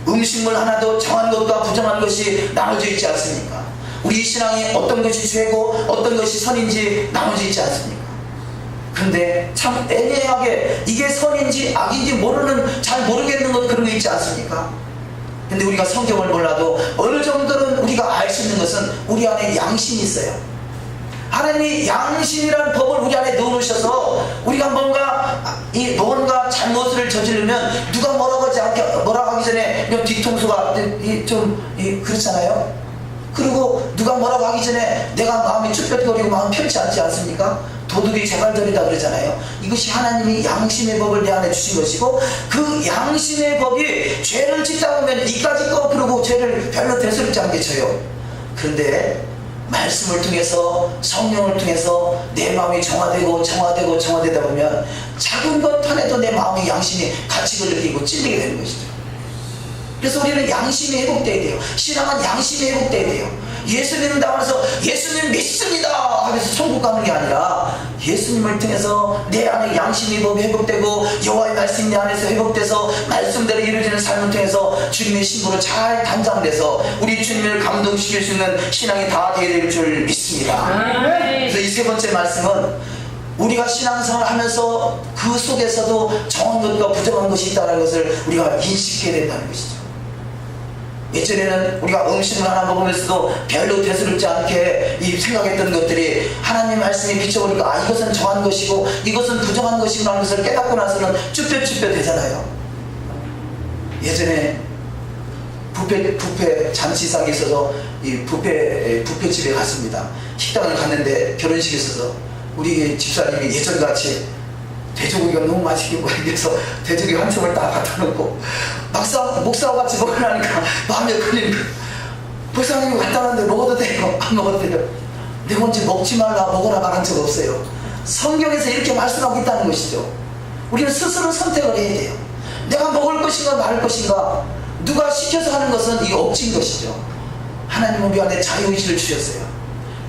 음식물 하나도 정한 것과 부정한 것이 나눠져 있지 않습니까? 우리 신앙이 어떤 것이 죄고 어떤 것이 선인지 나눠져 있지 않습니까? 그런데 참 애매하게 이게 선인지 악인지 잘 모르겠는 것 그런 거 있지 않습니까? 근데 우리가 성경을 몰라도 어느 정도는 우리가 알 수 있는 것은 우리 안에 양심이 있어요. 하나님이 양심이라는 법을 우리 안에 넣어놓으셔서 우리가 뭔가 잘못을 저지르면 누가 뭐라고 하기 전에 뒤통수가 그렇잖아요. 그리고 누가 뭐라고 하기 전에 내가 마음이 쭈뼛거리고 마음 편치 않지 않습니까? 도둑이 재발절이다 그러잖아요. 이것이 하나님이 양심의 법을 내 안에 주신 것이고 그 양심의 법이 죄를 짓다 보면 이까짓 거 그러고 죄를 별로 대수롭지 않게 쳐요. 그런데 말씀을 통해서 성령을 통해서 내 마음이 정화되다 보면 작은 것 하나도 내 마음의 양심이 가치를 느끼고 찔리게 되는 것이죠. 그래서 우리는 양심이 회복돼야 돼요. 신앙은 양심이 회복돼야 돼요. 예수 믿는다고 해서 예수님 믿습니다 하면서 천국 가는 게 아니라 예수님을 통해서 내 안에 양심이 회복되고 여호와의 말씀이 내 안에서 회복돼서 말씀대로 이루어지는 삶을 통해서 주님의 신부로 잘 단장돼서 우리 주님을 감동시킬 수 있는 신앙이 다 되어야 될 줄 믿습니다. 그래서 이 세 번째 말씀은 우리가 신앙생활을 하면서 그 속에서도 정한 것과 부정한 것이 있다는 것을 우리가 인식해야 된다는 것이죠. 예전에는 우리가 음식을 하나 먹으면서도 별로 대수롭지 않게 생각했던 것들이 하나님 말씀이 비춰보니까 이것은 정한 것이고 이것은 부정한 것이라는 것을 깨닫고 나서는 쭈뼛쭈뼛 되잖아요. 예전에 뷔페 잔치상이 있어서 이 뷔페집에 갔습니다. 식당을 갔는데 결혼식이 있어서 우리 집사님이 예전같이 돼지고기가 너무 맛있게 보이면서 돼지고기 한 척을 딱 갖다 놓고 목사와 같이 먹으라니까 마음에 걸리는 거예요. 목사님이 갖다 놨는데 먹어도 돼요? 안 먹어도 돼요? 내가 언제 먹지 말라 먹어라 말한 적 없어요. 성경에서 이렇게 말씀하고 있다는 것이죠. 우리는 스스로 선택을 해야 돼요. 내가 먹을 것인가 말을 것인가. 누가 시켜서 하는 것은 이게 억지인 것이죠. 하나님은 우리 안에 자유의지를 주셨어요.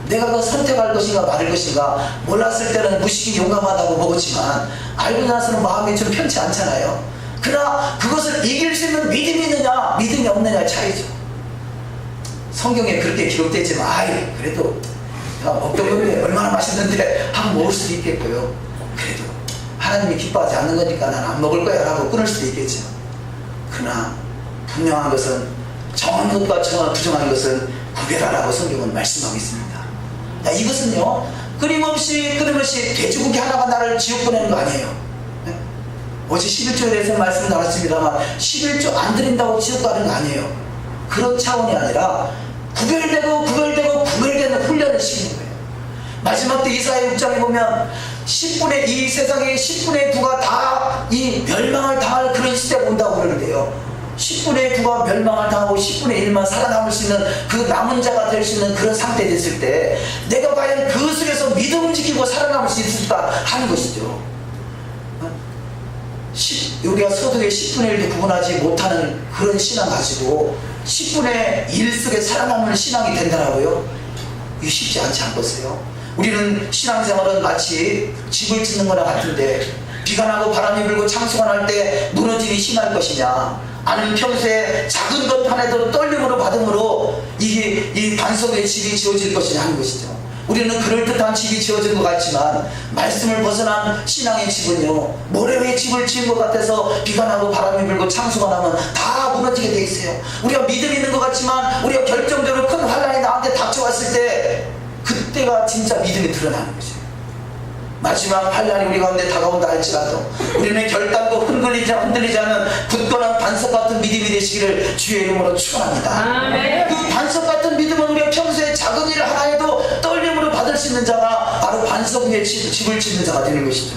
내가 그 선택할 것인가 말할 것인가. 몰랐을 때는 무식이 용감하다고 먹었지만 알고 나서는 마음이 좀 편치 않잖아요. 그러나 그것을 이길 수 있는 믿음이 있느냐 믿음이 없느냐의 차이죠. 성경에 그렇게 기록되지만 그래도 내가 먹던 건데 얼마나 맛있는데 한번 먹을 수도 있겠고요. 그래도 하나님이 기뻐하지 않는 거니까 난 안 먹을 거야 라고 끊을 수도 있겠죠. 그러나 분명한 것은 정한 것과 부정한 것은 구별하라고 성경은 말씀하고 있습니다. 이것은요 끊임없이 돼지고기 하나가 나를 지옥 보내는 거 아니에요. 어제 11조에 대해서 말씀 나눴습니다만 11조 안 드린다고 지옥 가는 거 아니에요. 그런 차원이 아니라 구별되는 훈련을 시키는 거예요. 마지막 때 이사야 6장에 보면 10분의 2, 세상의 10분의 2가 다 이 멸망을 당할 그런 시대가 온다고 그러는데요. 10분의 9가 멸망을 당하고 10분의 1만 살아남을 수 있는 그 남은 자가 될 수 있는 그런 상태 됐을 때 내가 과연 그 속에서 믿음을 지키고 살아남을 수 있을까 하는 것이죠. 우리가 소득의 10분의 1도 구분하지 못하는 그런 신앙 가지고 10분의 1 속에 살아남는 신앙이 된다라고요? 이게 쉽지 않지 않겠어요? 우리는 신앙생활은 마치 집을 짓는 거나 같은데 비가 나고 바람이 불고 창수가 날 때 무너짐이 심할 것이냐, 아니면 평소에 작은 것 하나도 떨림으로 받음으로 이 반석의 집이 지어질 것이냐 하는 것이죠. 우리는 그럴듯한 집이 지어진 것 같지만 말씀을 벗어난 신앙의 집은요, 모래 위에 집을 지은 것 같아서 비가 나고 바람이 불고 창수가 나면 다 무너지게 돼 있어요. 우리가 믿음 있는 것 같지만 우리가 결정적으로 큰 환란이 나한테 닥쳐왔을 때 그때가 진짜 믿음이 드러나는 거죠. 마지막 환란이 우리 가운데 다가온다 할지라도 우리는 결단코 흔들리지 않는 굳건한 반석 같은 믿음이 되시기를 주의 이름으로 축원합니다. 그 반석 같은 믿음은 우리가 평소에 작은 일 하나 해도 떨림으로 받을 수 있는 자가 바로 반석 위에 집을 짓는 자가 되는 것이죠.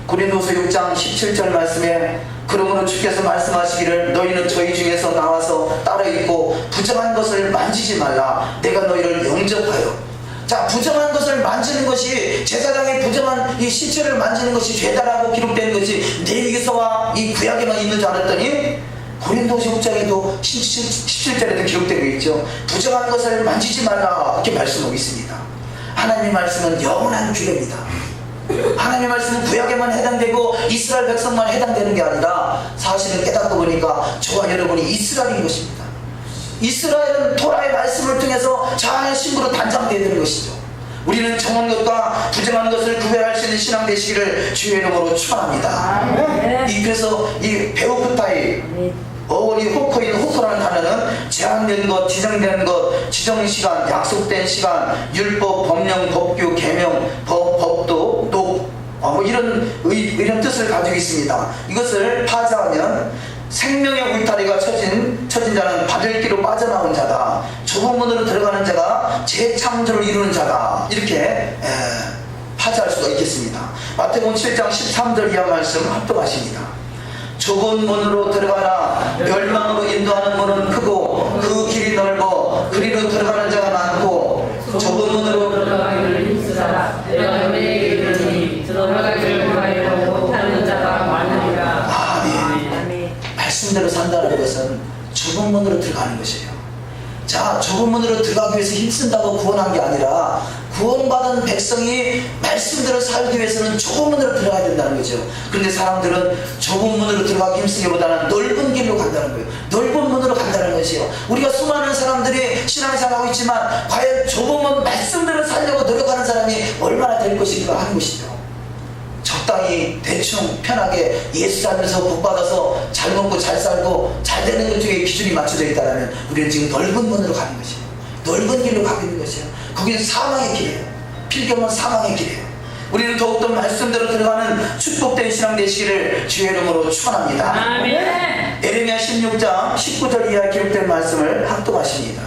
고린도서 6장 17절 말씀에 그러므로 주께서 말씀하시기를 너희는 저희 중에서 나와서 따로 있고 부정한 것을 만지지 말라. 내가 너희를 영접하여. 자, 부정한 것을 만지는 것이, 제사장의 부정한 이 시체를 만지는 것이 죄다라고 기록된 것이 레위기서와 이 구약에만 있는 줄 알았더니 고린도서 6장에도 17절에도 기록되고 있죠. 부정한 것을 만지지 말라 이렇게 말씀하고 있습니다. 하나님의 말씀은 영원한 규례입니다. 하나님의 말씀은 구약에만 해당되고 이스라엘 백성만 해당되는 게 아니라 사실은 깨닫고 보니까 저와 여러분이 이스라엘인 것입니다. 이스라엘은 토라의 말씀을 통해서 잘 신부로 단장되어야 되는 것이죠. 우리는 정한 것과 부정한 것을 구별할 수 있는 신앙 되시기를 주의 이름으로 축원합니다. 그래서 이 베오프타이 어원이 호코인 호코라는 단어는 제한된 것, 지정된 것, 지정시간, 약속된 시간, 율법, 법령, 법규, 계명, 법도, 뭐 이런 뜻을 가지고 있습니다. 이것을 파자하면 생명의 울타리가 쳐진 자는 바늘기로 빠져나온 자다. 좁은 문으로 들어가는 자가 재창조를 이루는 자다. 이렇게 파자할 수가 있겠습니다. 마태복음 7장 13절 이하 말씀 합독하십니다. 좁은 문으로 들어가나 멸망으로 인도하는 문은 크고 그 길이 넓어 그리로 들어가는 자가 많고 좁은 문으로 들어가기를 힘쓰라. 내가 너희에게 이르노니 들어가기를 구하여 못하는 자가 많으리라. 말씀대로 산다는 것은 좁은 문으로 들어가는 것이에요. 자, 좁은 문으로 들어가기 위해서 힘쓴다고 구원한 게 아니라 구원받은 백성이 말씀대로 살기 위해서는 좁은 문으로 들어가야 된다는 거죠. 그런데 사람들은 좁은 문으로 들어가기 힘쓰기보다는 넓은 길로 간다는 거예요. 넓은 문으로 간다는 것이에요. 우리가 수많은 사람들이 신앙생활하고 있지만 과연 좁은 문 말씀대로 살려고 노력하는 사람이 얼마나 될 것인가 하는 것이죠. 적당히 대충 편하게 예수 살면서 복받아서 잘 먹고 잘 살고 잘 되는 것 중에 기준이 맞춰져 있다면 우리는 지금 넓은 문으로 가는 것이에요. 넓은 길로 가고 있는 것이에요. 거기는 사망의 길이에요. 필경은 사망의 길이에요. 우리는 더욱더 말씀대로 들어가는 축복된 신앙 되시기를 주의 이름으로 축원합니다. 아멘. 예레미야 16장 19절 이하 기록된 말씀을 합독하십니다.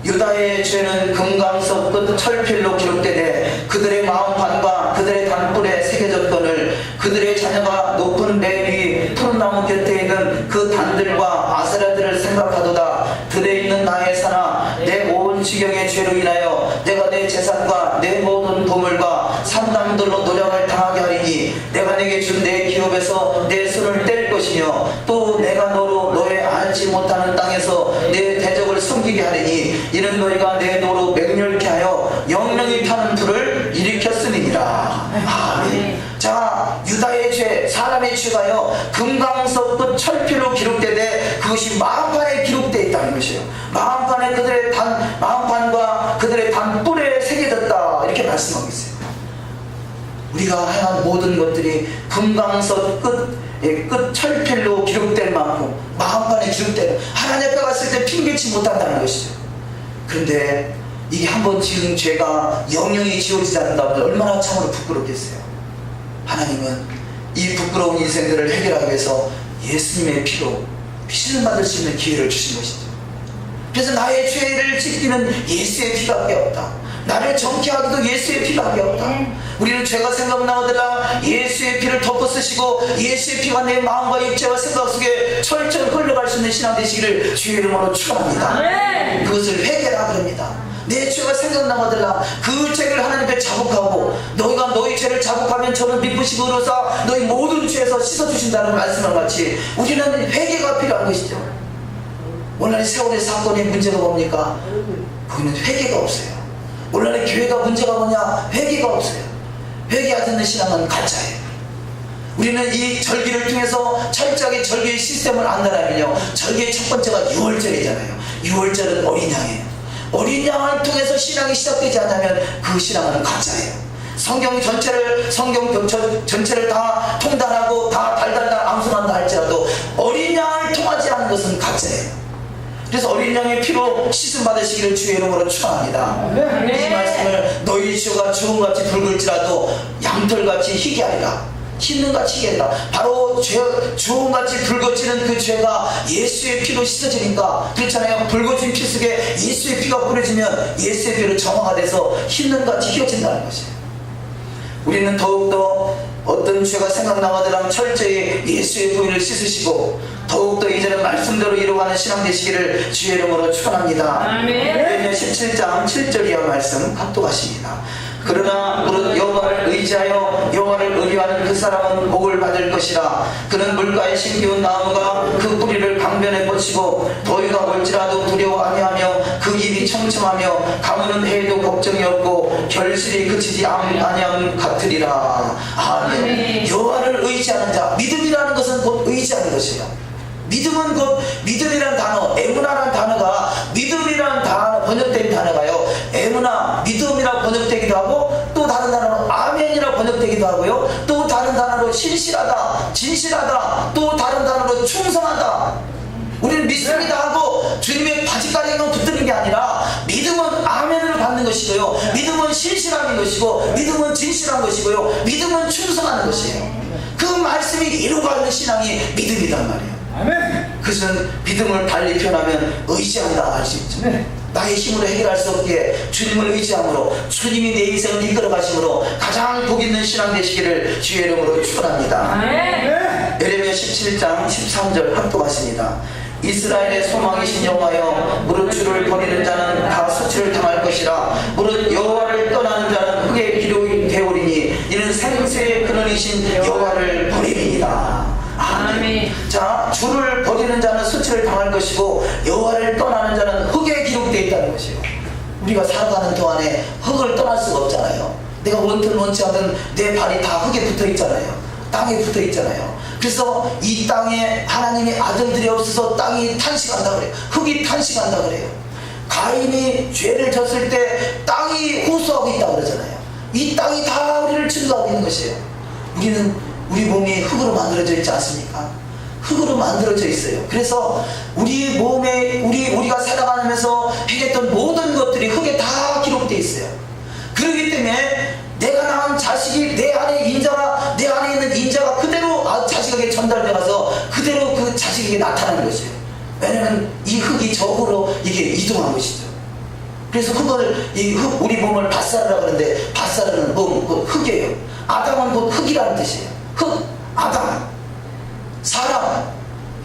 유다의 죄는 금강석 끝 철필로 기록되되 그들의 마음판과 그들의 단불에 새겨졌거늘 그들의 자녀가 높은 배 위 푸른 나무 곁에 있는 그 단들과 아세라들을 생각하도다. 들에 있는 나의 산아 내 온 지경의 죄로 인하여 내가 내 재산과 내 모든 보물과 산당들로 노력을 당하게 하리니 내가 내게 준 내 기업에서 내 손을 뗄 것이며 또 내가 너로 너의 알지 못하는 땅에서 내 대적을 섬기게 하리니 이는 너희가 내 노로 맹렬케 하여 영영이 타는 불을 일으켰음이니라. 아멘. 자, 유다의 죄, 사람의 죄가요 금강석 끝 철필로 기록되되 그것이 마음판에 기록되어 있다는 것이에요. 마음판과 그들의 단뿔에 새겨졌다 이렇게 말씀하고 있어요. 우리가 행한 모든 것들이 금강석 끝 철필로 기록될 만큼 마음판에 기록되는 하나님 앞에 갔을 때 핑계치 못한다는 것이죠. 그런데 이게 한번 지은 죄가 영영이 지워지지 않는다면 얼마나 참으로 부끄럽겠어요. 하나님은 이 부끄러운 인생들을 해결하기 위해서 예수님의 피로 피를 받을 수 있는 기회를 주신 것이죠. 그래서 나의 죄를 씻기는 예수의 피밖에 없다. 나를 정케하기도 예수의 피밖에 없다. 우리는 죄가 생각나거나 예수의 피를 덮어 쓰시고 예수의 피가 내 마음과 육체와 생각 속에 철저히 흘러갈 수 있는 신앙 되시기를 주의 이름으로 축원합니다. 그것을 회개라 그럽니다. 내 죄가 생각나거나 그 죄를 하나님께 자복하고 너희가 너희 죄를 자복하면 저는 미쁘시고 그러사 너희 모든 죄에서 씻어주신다는 말씀과 같이 우리는 회개가 필요한 것이죠. 오늘의 세월의 사건의 문제가 뭡니까? 거기는 회개가 없어요. 오늘의 교회가 문제가 뭐냐? 회개가 없어요. 회개하지 않는 신앙은 가짜예요. 우리는 이 절기를 통해서 철저하게 절기의 시스템을 안다라면요, 절기의 첫 번째가 유월절이잖아요. 유월절은 어린 양이에요. 어린 양을 통해서 신앙이 시작되지 않으면 그 신앙은 가짜예요. 성경 전체를 다 통달하고 다 달달달 암송한다 할지라도 어린 양을 통하지 않는 것은 가짜예요. 그래서 어린 양의 피로 씻음 받으시기를 주의 이름으로 축원합니다. 이 말씀을 너희 죄가 주홍같이 붉을지라도 양털같이 희게 하리라. 흰눈같이 희게 하리라. 바로 주홍같이 붉어지는 그 죄가 예수의 피로 씻어지니까 그렇잖아요. 붉어진 피 속에 예수의 피가 뿌려지면 예수의 피로 정화가 돼서 흰눈같이 희어진다는 것이에요. 우리는 더욱더 어떤 죄가 생각나거나 철저히 예수의 부위를 씻으시고 더욱더 이제는 말씀대로 이루어가는 신앙 되시기를 주의 이름으로 축원합니다. 레위기 17장 7절 이하 말씀 합독하십니다. 그러나 무릇 여호와를 의지하여 여호와를 의뢰하는 그 사람은 복을 받을 것이라. 그는 물가에 심기운 나무가 그 뿌리를 강변에 뻗치고 더위가 올지라도 두려워 아니하며 그 입이 청청하며 가무는 해에도 걱정이 없고 결실이 그치지 아니함 같으리라. 아멘. 여호와를 의지하는 자, 믿음이라는 것은 곧 의지하는 것이에요. 믿음은 곧 믿음이라는 단어, 에무나라는 단어가 믿음이라는 단어 번역된 단어가요, 에무나 믿음이라 번역되기도 하고 또 다른 단어로 아멘이라 번역되기도 하고요, 또 다른 단어로 신실하다, 진실하다, 또 다른 단어로 충성하다. 우리는 믿습니다 하고 주님의 바지가랑이만 붙드는 게 아니라 믿음은 아멘을 받는 것이고요, 믿음은 신실한 것이고, 믿음은 진실한 것이고요, 믿음은 충성하는 것이에요. 그 말씀이 이루어가는 신앙이 믿음이란 말이에요. 아멘. 그것은 믿음을 달리 표현하면 의지한다 할 수 있죠. 네. 나의 힘으로 해결할 수 없기에 주님을 의지함으로 주님이 내 인생을 이끌어 가심으로 가장 복 있는 신앙 되시기를 주의 이름으로 축원합니다. 예레미야 17장 13절 합독하십니다. 이스라엘의 소망이신 여호와여, 무릇 주를 버리는 자는 다 수치를 당할 것이라. 무릇 여호와를 떠나는 자는 흙의 기록이 되오리니 이는 생수의 근원이신 여호와를 버림이니라. 아멘. 자, 주를 버리는 자는 수치를 당할 것이고 여호와를 떠나는 자는 흙에 기록되어 있다는 것이에요. 우리가 살아가는 동안에 흙을 떠날 수가 없잖아요. 내가 원든 원치 않든 내 발이 다 흙에 붙어 있잖아요. 땅에 붙어 있잖아요. 그래서 이 땅에 하나님의 아들들이 없어서 땅이 탄식한다 그래요. 흙이 탄식한다 그래요. 가인이 죄를 졌을 때 땅이 호소하고 있다 그러잖아요. 이 땅이 다 우리를 증거하고 있는 것이에요. 우리 몸이 흙으로 만들어져 있지 않습니까? 흙으로 만들어져 있어요. 그래서 우리 몸에 우리가 살아가면서 해냈던 모든 것들이 흙에 다 기록되어 있어요. 그렇기 때문에 내가 낳은 자식이 내 안에 있는 인자가 그대로 자식에게 전달돼 가서 그대로 그 자식에게 나타나는 것이에요. 왜냐하면 이 흙이 적으로 이게 이동한 것이죠. 그래서 우리 몸을 밧사르라 그러는데 밧사르는 그 흙이에요. 아담은 곧 흙이라는 뜻이에요. 흙, 아담, 사람.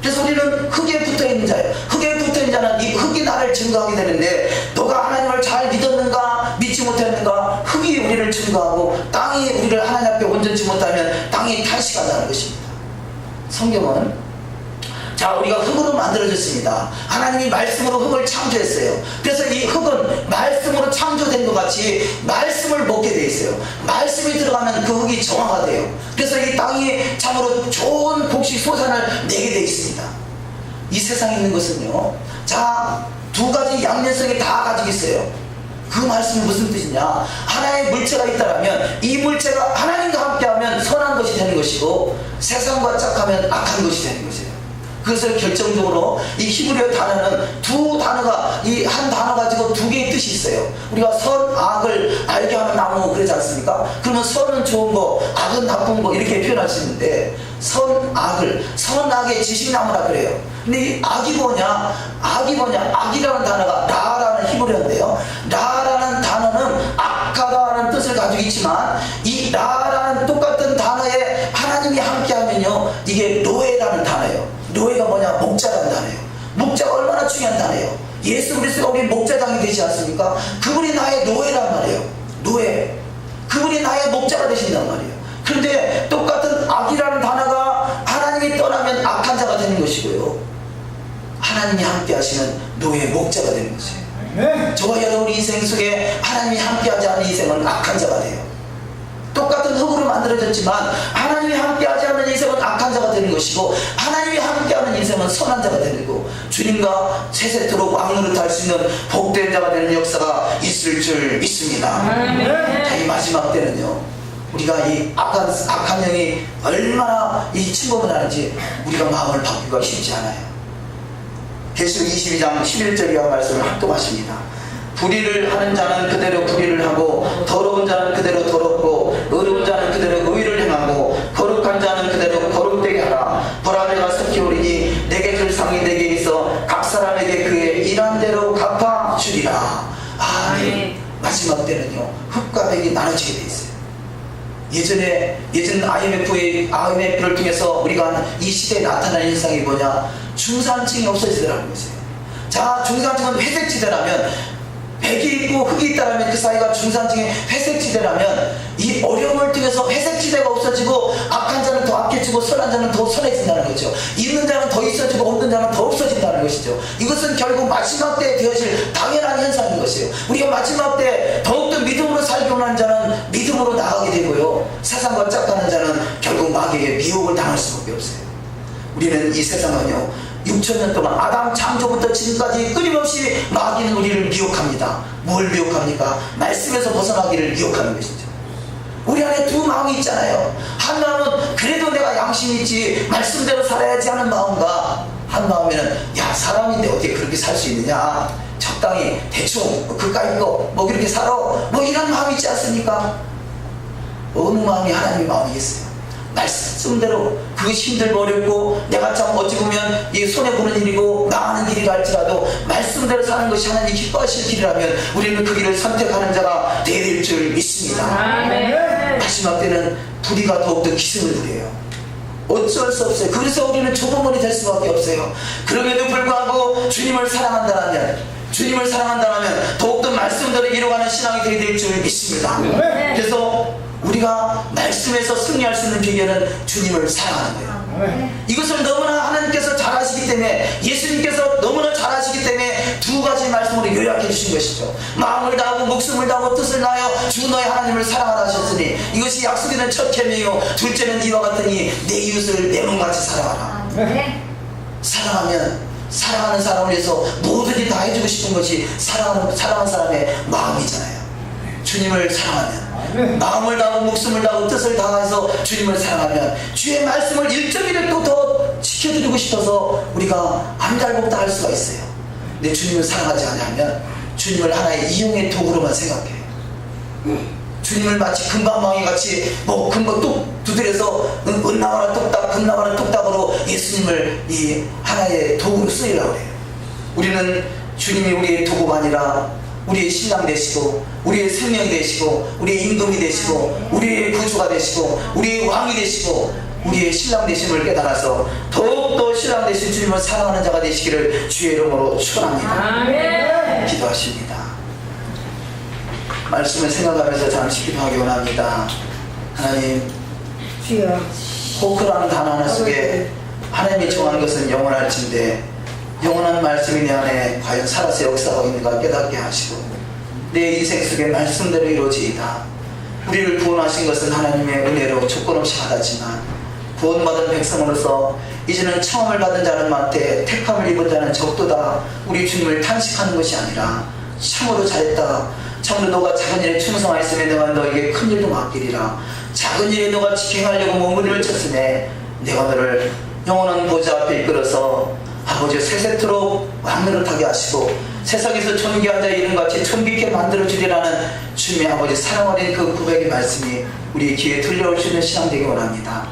그래서 우리는 흙에 붙어있는 자예요. 흙에 붙어있는 자는 이 흙이 나를 증거하게 되는데, 너가 하나님을 잘 믿었는가 믿지 못했는가, 흙이 우리를 증거하고 땅이 우리를 하나님 앞에 온전치 못하면 땅이 탄식한다는 것입니다. 성경은 자, 우리가 흙으로 만들어졌습니다. 하나님이 말씀으로 흙을 창조했어요. 그래서 이 흙은 말씀으로 창조된 것 같이 말씀을 먹게 돼 있어요. 말씀이 들어가면 그 흙이 정화가 돼요. 그래서 이 땅이 참으로 좋은 곡식 소산을 내게 돼 있습니다. 이 세상에 있는 것은요, 자, 두 가지 양면성이 다 가지고 있어요. 그 말씀이 무슨 뜻이냐? 하나의 물체가 있다면 이 물체가 하나님과 함께하면 선한 것이 되는 것이고, 세상과 짝하면 악한 것이 되는 것이에요. 그것을 결정적으로 이 히브리어 단어는 두 단어가 이 한 단어 가지고 두 개의 뜻이 있어요. 우리가 선, 악을 알게 하는 나무 그러지 않습니까? 그러면 선은 좋은 거, 악은 나쁜 거 이렇게 표현할 수 있는데 선, 악을 선악의 지식나무라 그래요. 근데 이 악이 뭐냐? 악이라는 단어가 라라는 히브리어인데요. 라라는 단어는 악하다는 뜻을 가지고 있지만 이 라라는 똑같은 단어에 하나님이 함께하면요 이게 노예라는 단어예요. 노예가 뭐냐? 목자라는 단어예요. 목자가 얼마나 중요한 단어예요. 예수 그리스도가 우리 목자장이 되지 않습니까? 그분이 나의 노예란 말이에요. 노예. 그분이 나의 목자가 되신단 말이에요. 그런데 똑같은 악이라는 단어가 하나님이 떠나면 악한 자가 되는 것이고요, 하나님이 함께 하시는 노예 목자가 되는 것이에요. 저와 여러분 인생 속에 하나님이 함께하지 않는 인생은 악한 자가 돼요. 똑같은 흙으로 만들어졌지만 하나님이 함께하지 않는 인생은 악한 자가 되는 것이고, 하나님이 함께하는 인생은 선한 자가 되는 거고, 주님과 세세토록 왕노릇할 수 있는 복된 자가 되는 역사가 있을 줄 믿습니다. 자, 이 마지막 때는요, 우리가 이 악한 영이 얼마나 이 침범을 하는지 우리가 마음을 바꾸기가 쉽지 않아요. 계시록 22장 11절이와 말씀을 합동하십니다. 불의를 하는 자는 그대로 불의를 하고, 더러운 자는 그대로 더럽고, 의로운 자는 그대로 의를 행하고, 거룩한 자는 그대로 거룩되게 하라. 보라, 내가 속히 오리니 내게 줄 상이 내게 있어 각 사람에게 그의 일한 대로 갚아 주리라. 아멘. 마지막 때는요, 흙과 백이 나눠지게 돼 있어요. 예전 IMF를 통해서 우리가 이 시대에 나타나는 현상이 뭐냐? 중산층이 없어지더라는 것이에요. 자, 중산층은 회색지대라면, 백이 있고 흙이 있다라면 그 사이가 중산층의 회색지대라면, 이 어려움을 통해서 회색지대가 없어지고 악한 자는 더 악해지고 선한 자는 더 선해진다는 거죠. 있는 자는 더 있어지고 없는 자는 더 없어진다는 것이죠. 이것은 결국 마지막 때에 되어질 당연한 현상인 것이에요. 우리가 마지막 때 더욱더 믿음으로 살기 원하는 자는 믿음으로 나가게 되고요, 세상과 짝가는 자는 결국 마귀에게 미혹을 당할 수밖에 없어요. 우리는 이 세상은요, 6,000년 동안 아담 창조부터 지금까지 끊임없이 마귀는 우리를 미혹합니다. 뭘 미혹합니까? 말씀에서 벗어나기를 미혹하는 것이죠. 우리 안에 두 마음이 있잖아요. 한 마음은 그래도 내가 양심이 있지, 말씀대로 살아야지 하는 마음과, 한 마음에는 야, 사람인데 어떻게 그렇게 살 수 있느냐, 적당히 대충 그까이 거 뭐 그렇게 살아, 뭐 이런 마음이 있지 않습니까? 어느 마음이 하나님의 마음이겠어요? 말씀대로 그것이 힘들고 어렵고 내가 참 어찌 보면 이 손해보는 일이고 망하는 길이라 할지라도 말씀대로 사는 것이 하나님 기뻐하실 길이라면 우리는 그 길을 선택하는 자가 되어야 될 줄 믿습니다. 아멘. 마지막 때는 불의가 더욱더 기승을 부려요. 어쩔 수 없어요. 그래서 우리는 좁은 머리 될 수밖에 없어요. 그럼에도 불구하고 주님을 사랑한다면 더욱더 말씀대로 이루어가는 신앙이 되어야 될 줄 믿습니다. 그래서 우리가 말씀에서 승리할 수 있는 비결은 주님을 사랑하는 거예요. 이것을 너무나 하나님께서 잘 아시기 때문에, 예수님께서 너무나 잘 아시기 때문에 두 가지 말씀으로 요약해 주신 것이죠. 마음을 다하고 목숨을 다하고 뜻을 다하여 주 너의 하나님을 사랑하라 하셨으니, 이것이 약속이 된 첫 계명이요, 둘째는 이와 같으니 내 이웃을 내 몸같이 사랑하라. 사랑하면 사랑하는 사람을 위해서 뭐든지 다 해주고 싶은 것이 사랑하는 사람의 마음이잖아요. 주님을 사랑하면, 마음을 다하고 목숨을 다하고 뜻을 다해서 주님을 사랑하면 주의 말씀을 1.1획도 더 지켜드리고 싶어서 우리가 안달복다 할 수가 있어요. 근데 주님을 사랑하지 않으면 주님을 하나의 이용의 도구로만 생각해요. 주님을 마치 금방망이 같이 뭐 금방 뚝 두드려서 은나와라 뚝딱 금나와라 뚝딱으로 예수님을 이 하나의 도구로 쓰이려고 해요. 우리는 주님이 우리의 도구가 아니라 우리의 신랑 되시고, 우리의 생명이 되시고, 우리의 임금이 되시고, 우리의 구주가 되시고, 우리의 왕이 되시고, 우리의 신랑 되심을 깨달아서 더욱더 신랑 되신 주님을 사랑하는 자가 되시기를 주의 이름으로 축원합니다. 아멘. 기도하십니다. 말씀을 생각하면서 잠시 기도하기 원합니다. 하나님, 호크라는 단어 하나 속에 하나님이 정한 것은 영원할진데, 영원한 말씀이 내 안에 과연 살아서 역사하고 있는가 깨닫게 하시고, 내 인생 속에 말씀대로 이루어지이다. 우리를 구원하신 것은 하나님의 은혜로 조건 없이 받았지만, 구원받은 백성으로서 이제는 청함을 받은 자는 많되 택함을 입은 자는 적도다. 우리 주님을 탄식하는 것이 아니라 참으로 잘했다. 참으로 너가 작은 일에 충성하였으면 내가 너에게 큰 일도 맡기리라. 작은 일에 너가 직행하려고 몸부림을 쳤으며 내가 너를 영원한 보좌 앞에 이끌어서 아버지 세세토록 왕노릇하게 하시고 세상에서 존귀한 자의 이름같이 존귀케 만들어주리라는 주님의 아버지 사랑 어린 그 고백의 말씀이 우리 귀에 들려올 수 있는 시간 되기 원합니다.